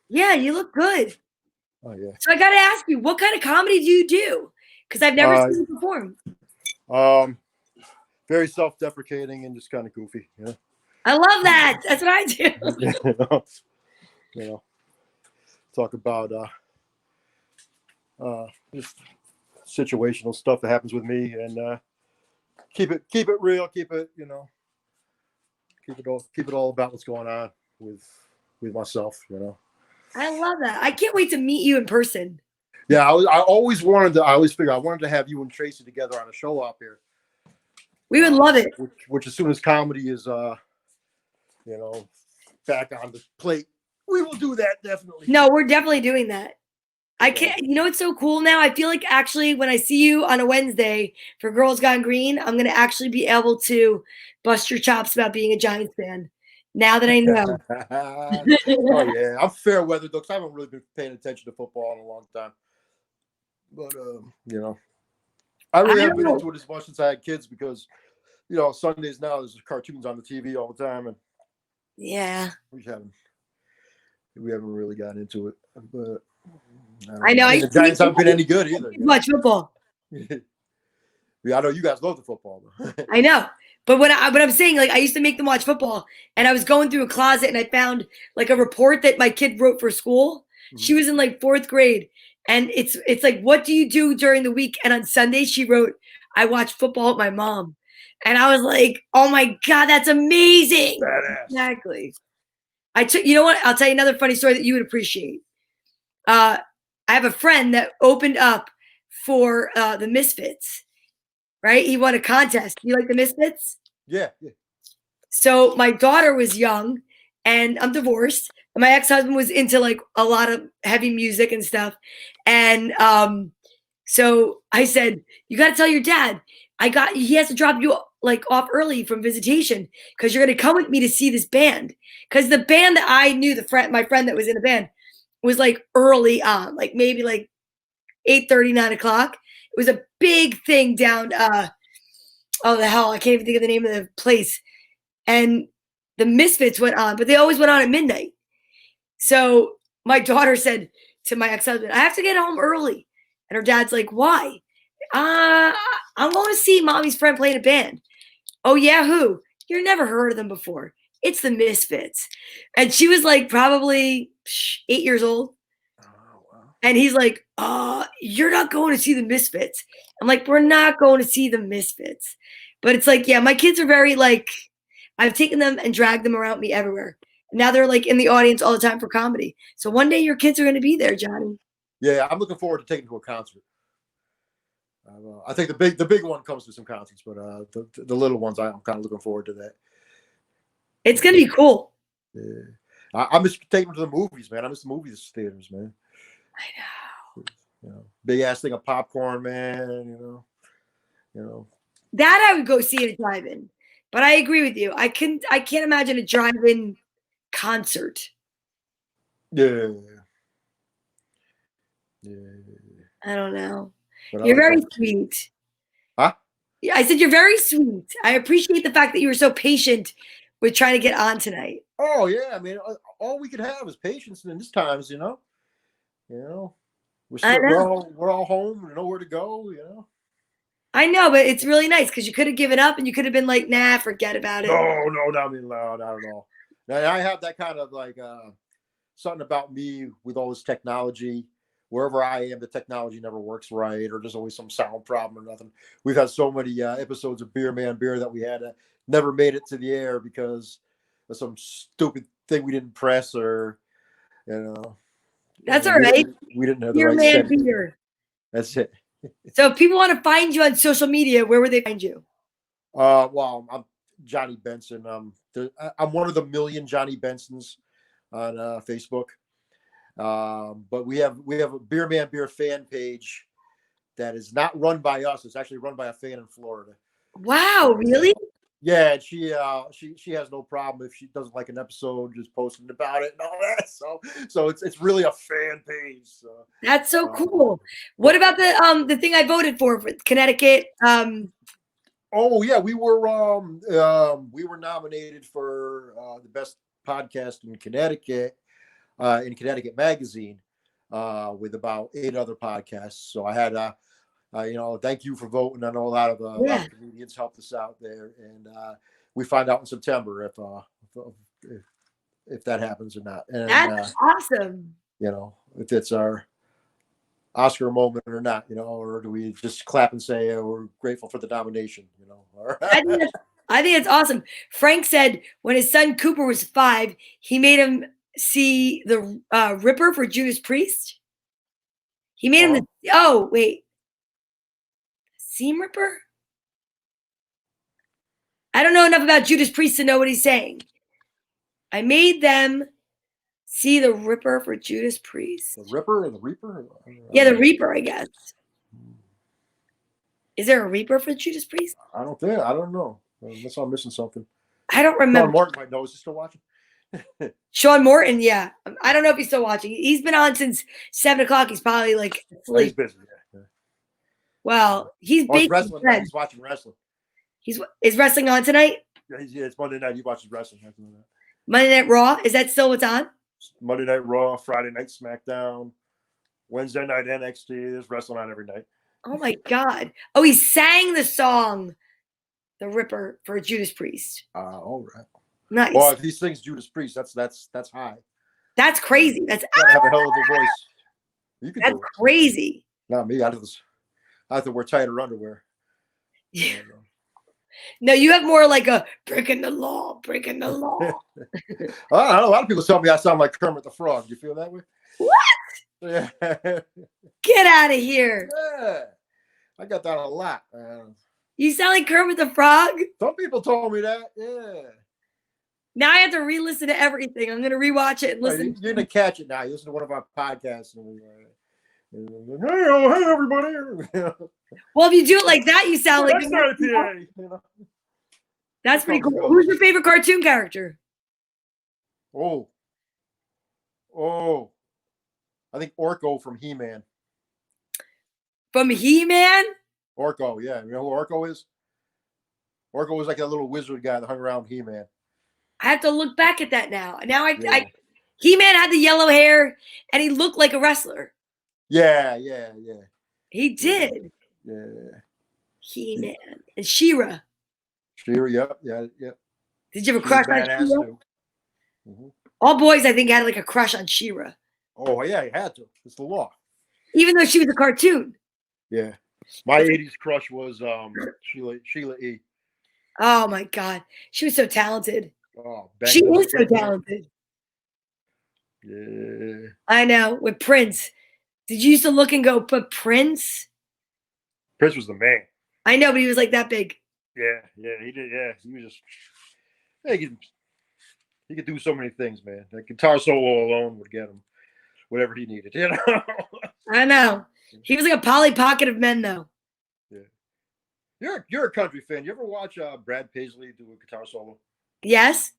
yeah, you look good. Oh yeah. So I got to ask you, what kind of comedy do you do? Because I've never seen you perform. Very self-deprecating and just kind of goofy. Yeah. I love that. That's what I do. Talk about just situational stuff that happens with me, and keep it real, keep it all about what's going on with myself. I love that. I can't wait to meet you in person. Yeah, I always figured I wanted to have you and Tracy together on a show out here. We would love it. Which as soon as comedy is back on the plate, we will do that definitely. No, we're definitely doing that. I can't. It's so cool now. I feel like actually when I see you on a Wednesday for Girls Gone Green, I'm gonna actually be able to bust your chops about being a Giants fan. Now that I know. Oh yeah, I'm fair weather though, because I haven't really been paying attention to football in a long time. But I really haven't been into it as much since I had kids, because Sundays now there's cartoons on the TV all the time, and yeah, we haven't really gotten into it. But I know the Giants haven't been any good either. Much football. Yeah, I know you guys love the football though. I know. But what I'm saying, like, I used to make them watch football, and I was going through a closet and I found like a report that my kid wrote for school. Mm-hmm. She was in like 4th grade, and it's like, what do you do during the week? And on Sunday she wrote, I watch football with my mom. And I was like, oh my God, that's amazing. Badass. Exactly. You know what? I'll tell you another funny story that you would appreciate. I have a friend that opened up for the Misfits. Right? He won a contest. You like the Misfits? Yeah. So my daughter was young, and I'm divorced. And my ex-husband was into like a lot of heavy music and stuff. And so I said, you got to tell your dad. He has to drop you like off early from visitation because you're going to come with me to see this band. Because the band that I knew, my friend that was in the band, was like early on, like maybe like 8:30, 9 o'clock. It was a big thing down, the hell, I can't even think of the name of the place. And the Misfits went on, but they always went on at midnight. So my daughter said to my ex-husband, I have to get home early. And her dad's like, why? I'm going to see mommy's friend playing a band. Oh, yeah, who? You've never heard of them before. It's the Misfits. And she was like probably 8 years old. And he's like, you're not going to see the Misfits. I'm like, we're not going to see the Misfits. But it's like, yeah, my kids are very like, I've taken them and dragged them around me everywhere. Now they're like in the audience all the time for comedy. So one day your kids are going to be there, Jonny. Yeah, I'm looking forward to taking them to a concert. I think the big one comes to some concerts, but the little ones, I'm kind of looking forward to that. It's going to be cool. Yeah. I miss taking them to the movies, man. I miss the movies theaters, man. I know. Big ass thing of popcorn, man. That I would go see at a drive-in, but I agree with you. I can't imagine a drive-in concert. Yeah. I don't know. You're very sweet. Huh? Yeah, I said you're very sweet. I appreciate the fact that you were so patient with trying to get on tonight. Oh yeah, I mean, all we could have is patience in this times, we're all home, nowhere to go, I know, but it's really nice because you could have given up and you could have been like, nah, forget about it. No, not at all. Now, I have that kind of like something about me with all this technology. Wherever I am, the technology never works right, or there's always some sound problem or nothing. We've had so many episodes of Beer Man Beer that we had never made it to the air because of some stupid thing we didn't press, or That's all right. We didn't have Beer the right Man setting. Beer. That's it. So if people want to find you on social media, where would they find you? Well, I'm Johnny Benson. I'm one of the million Johnny Bensons on Facebook. But we have a Beer Man Beer fan page that is not run by us. It's actually run by a fan in Florida. Wow, really? Yeah, and she has no problem if she doesn't like an episode, just posting about it and all that. So it's really a fan page. So, That's so cool. What about the thing I voted for Connecticut? Oh yeah, we were nominated for the best podcast in Connecticut Magazine with about 8 other podcasts. So I had thank you for voting. I know a lot of comedians helped us out there, and we find out in September if that happens or not. And that's awesome. If it's our Oscar moment or not, or do we just clap and say we're grateful for the nomination, I think it's awesome. Frank said when his son Cooper was 5, he made him see the Ripper for Judas Priest. He made him Seam Ripper? I don't know enough about Judas Priest to know what he's saying. I made them see the Ripper for Judas Priest. The Ripper or the Reaper? Yeah, the Reaper, I guess. Is there a Reaper for Judas Priest? I don't know. Unless I'm missing something. I don't remember. Sean Morton might know. Is he still watching? Sean Morton, yeah. I don't know if he's still watching. He's been on since 7 o'clock. He's probably like asleep. He's busy. Yeah. Well, he's wrestling. He's watching wrestling. Is wrestling on tonight? Yeah, it's Monday night. He watches wrestling. Monday Night Raw. Is that still what's on? Monday Night Raw, Friday Night SmackDown, Wednesday night NXT. There's wrestling on every night. Oh my God! Oh, he sang the song, "The Ripper" for Judas Priest. All right. Nice. Well, if he sings Judas Priest, that's high. That's crazy. That's have a hell of a voice. You can. That's crazy. Not me. I have to wear tighter underwear. Yeah. No, you have more like a breaking the law. I don't know. A lot of people tell me I sound like Kermit the Frog. Do you feel that way? What? Yeah. Get out of here. Yeah. I got that a lot. You sound like Kermit the Frog? Some people told me that. Yeah. Now I have to re-listen to everything. I'm going to rewatch it and listen. You're going to catch it now. You listen to one of our podcasts. Hey, everybody. Well, if you do it like that, you sound like... That's not a PA. That's pretty cool. Who's your favorite cartoon character? Oh. I think Orko from He-Man. From He-Man? Orko, yeah. You know who Orko is? Orko was like that little wizard guy that hung around He-Man. I have to look back at that now. He-Man had the yellow hair, and he looked like a wrestler. Yeah. He did. Yeah. He-Man. And She-Ra. Yep. Did you have a crush on She-Ra? Mm-hmm. All boys, I think, had like a crush on She-Ra. Oh, yeah, you had to. It's the law. Even though she was a cartoon. Yeah. My 80s crush was Sheila E. Oh, my God. She was so talented. Oh, she is so talented. Yeah. I know. With Prince. Did you used to look and go, but Prince? Prince was the man. I know, but he was like that big. Yeah, he did. Yeah, he was just. Yeah, he could do so many things, man. That guitar solo alone would get him whatever he needed. I know. He was like a Polly Pocket of men, though. Yeah. You're a country fan. You ever watch Brad Paisley do a guitar solo? Yes.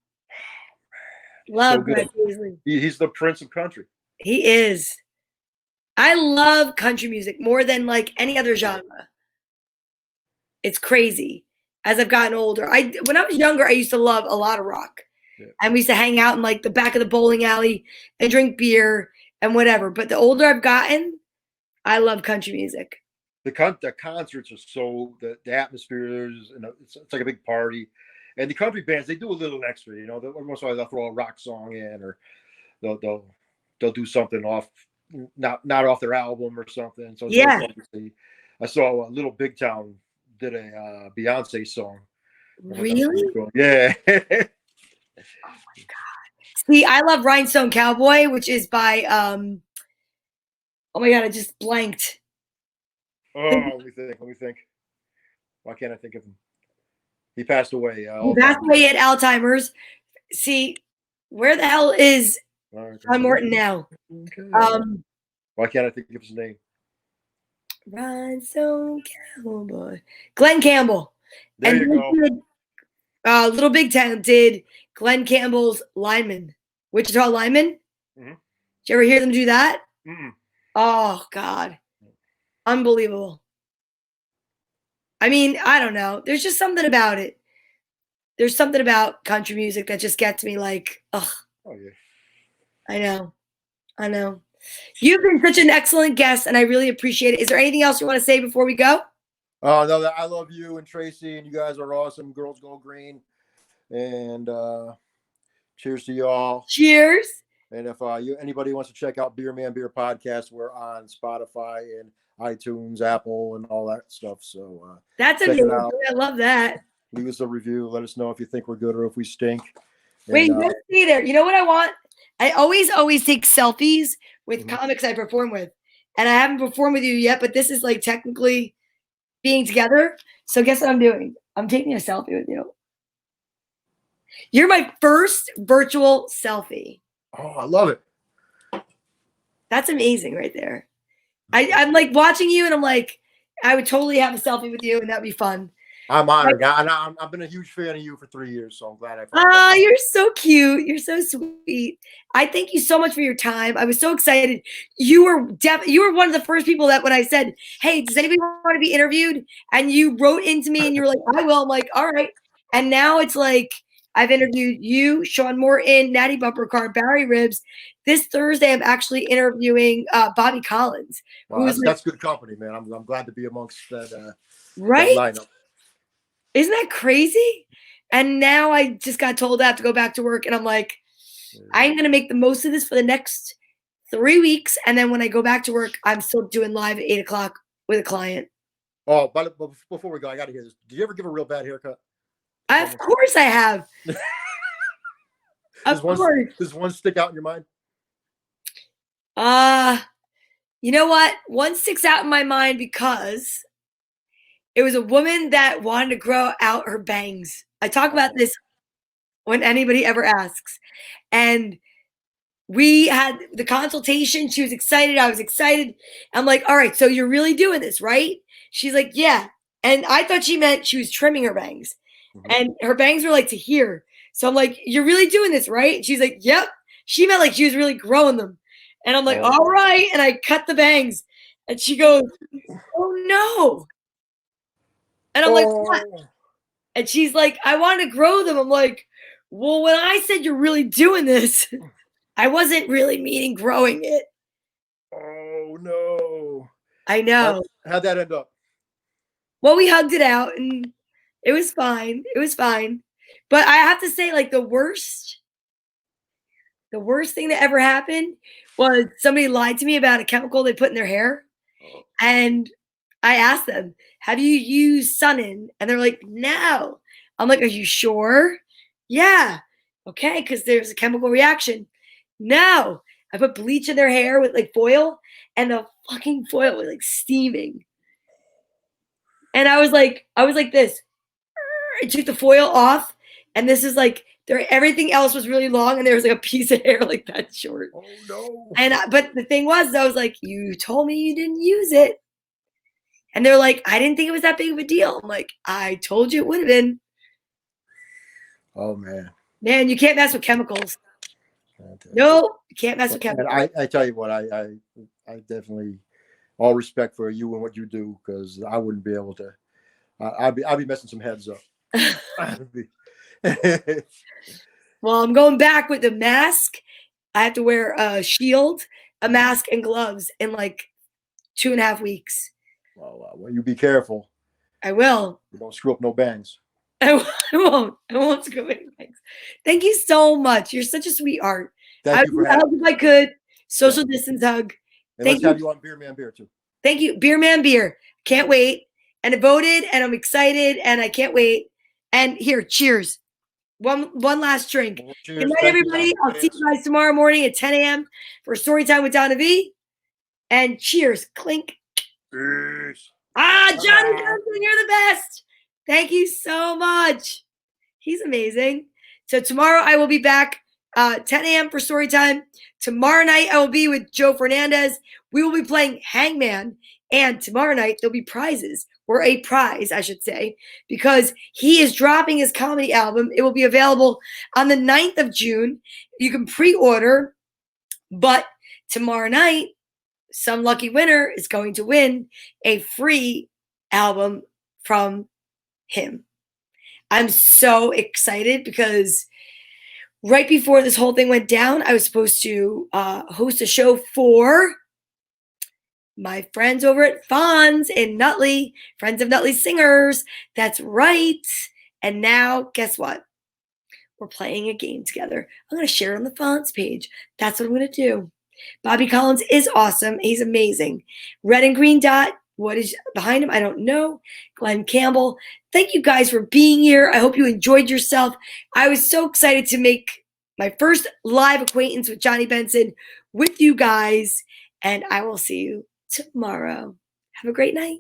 Love so Brad Paisley. He's the Prince of country. He is. I love country music more than like any other genre. It's crazy. As I've gotten older, when I was younger, I used to love a lot of rock, and we used to hang out in like the back of the bowling alley and drink beer and whatever. But the older I've gotten, I love country music. The concerts are so the atmospheres, and it's like a big party. And the country bands, they do a little extra, every once in a while they'll throw a rock song in, or they'll do something off, not off their album or something. So yeah, I saw Little Big Town did a Beyonce song. Really? Yeah. Oh my God. See, I love Rhinestone Cowboy, which is by oh my God, I just blanked. Oh, let me think. Why can't I think of him? He passed away. He passed away at Alzheimer's. See, where the hell is John Morton now? Okay. Why can't I think of his name? Rhinestone Cowboy. Glenn Campbell. There you go. Little Big Town did Glenn Campbell's lineman. Wichita lineman. Mm-hmm. Did you ever hear them do that? Mm-hmm. Oh, God. Unbelievable. I mean, I don't know. There's just something about it. There's something about country music that just gets me like, ugh. Oh, yeah. I know. You've been such an excellent guest, and I really appreciate it. Is there anything else you want to say before we go? Oh, no, I love you and Tracy, and you guys are awesome. Girls Go Green. And cheers to y'all. Cheers. And if anybody wants to check out Beer Man Beer Podcast, we're on Spotify and iTunes, Apple, and all that stuff. So that's amazing. I love that. Leave us a review. Let us know if you think we're good or if we stink. Wait, you gotta stay there. You know what I want? I always take selfies with comics I perform with. And I haven't performed with you yet, but this is like technically being together. So guess what I'm doing? I'm taking a selfie with you. You're my first virtual selfie. Oh, I love it. That's amazing right there. I'm like watching you and I'm like, I would totally have a selfie with you and that'd be fun. I'm honored. I've been a huge fan of you for 3 years, so I'm glad I found out. You're so cute. You're so sweet. I thank you so much for your time. I was so excited. You were one of the first people that when I said, hey, does anybody want to be interviewed? And you wrote into me and you were like, I will. I'm like, all right. And now it's like, I've interviewed you, Sean Morton, Natty Bumper Car, Barry Ribs. This Thursday, I'm actually interviewing Bobby Collins. Wow, that's good company, man. I'm glad to be amongst that, right? That lineup. Isn't that crazy? And now I just got told I have to go back to work. And I'm like, I'm going to make the most of this for the next 3 weeks. And then when I go back to work, I'm still doing live at 8 o'clock with a client. Oh, but before we go, I got to hear this. Did you ever give a real bad haircut? Of course I have. Of course. Does one stick out in your mind? You know what? One sticks out in my mind because it was a woman that wanted to grow out her bangs. I talk about this when anybody ever asks. And we had the consultation. She was excited. I was excited. I'm like, all right, so you're really doing this, right? She's like, yeah. And I thought she meant she was trimming her bangs. And her bangs were like to here. So I'm like, you're really doing this, right? And she's like, yep. She meant like she was really growing them. And I'm like, all right. And I cut the bangs. And she goes, oh, no. And I'm like, what? And she's like, I want to grow them. I'm like, well, when I said you're really doing this, I wasn't really meaning growing it. Oh, no. I know. How'd that end up? Well, we hugged it out and it was fine. It was fine. But I have to say, like, the worst thing that ever happened was somebody lied to me about a chemical they put in their hair. And I asked them, have you used Sun-In? And they're like, no. I'm like, are you sure? Yeah. Okay, because there's a chemical reaction. No. I put bleach in their hair with like foil, and the fucking foil was like steaming. And I was like this. I took the foil off, and this is like everything else was really long, and there was like a piece of hair like that short. Oh no! And but the thing was, I was like, you told me you didn't use it, and they're like, I didn't think it was that big of a deal. I'm like, I told you it would have been. Oh man! Man, you can't mess with chemicals. No, you can't mess with chemicals. And I tell you what, I definitely all respect for you and what you do, because I wouldn't be able to. I'd be messing some heads up. Well, I'm going back with the mask. I have to wear a shield, a mask, and gloves in like 2.5 weeks. Well, you be careful. I will. You don't screw up no bangs. I won't. I won't screw up any bangs. Thank you so much. You're such a sweetheart. Thank you for having me. If I could. Social distance hug. And let's have you on Beer Man Beer too. Thank you. Beer Man Beer. Can't wait. And I voted, and I'm excited, and I can't wait. And here, cheers. One last drink. Well, cheers. Good night, everybody. I'll see you guys tomorrow morning at 10 a.m. for Storytime with Donna V. And cheers. Clink. Peace. Jonny Benson, you're the best. Thank you so much. He's amazing. So tomorrow I will be back 10 a.m. for story time. Tomorrow night I will be with Joe Fernandez. We will be playing Hangman. And tomorrow night there'll be prizes, or a prize, I should say, because he is dropping his comedy album. It will be available on the 9th of June. You can pre-order, but tomorrow night, some lucky winner is going to win a free album from him. I'm so excited because right before this whole thing went down, I was supposed to host a show for my friends over at Fonz in Nutley, Friends of Nutley Singers. That's right. And now, guess what? We're playing a game together. I'm going to share it on the Fonz page. That's what I'm going to do. Bobby Collins is awesome. He's amazing. Red and green dot. What is behind him? I don't know. Glenn Campbell. Thank you guys for being here. I hope you enjoyed yourself. I was so excited to make my first live acquaintance with Jonny Benson with you guys. And I will see you tomorrow. Have a great night.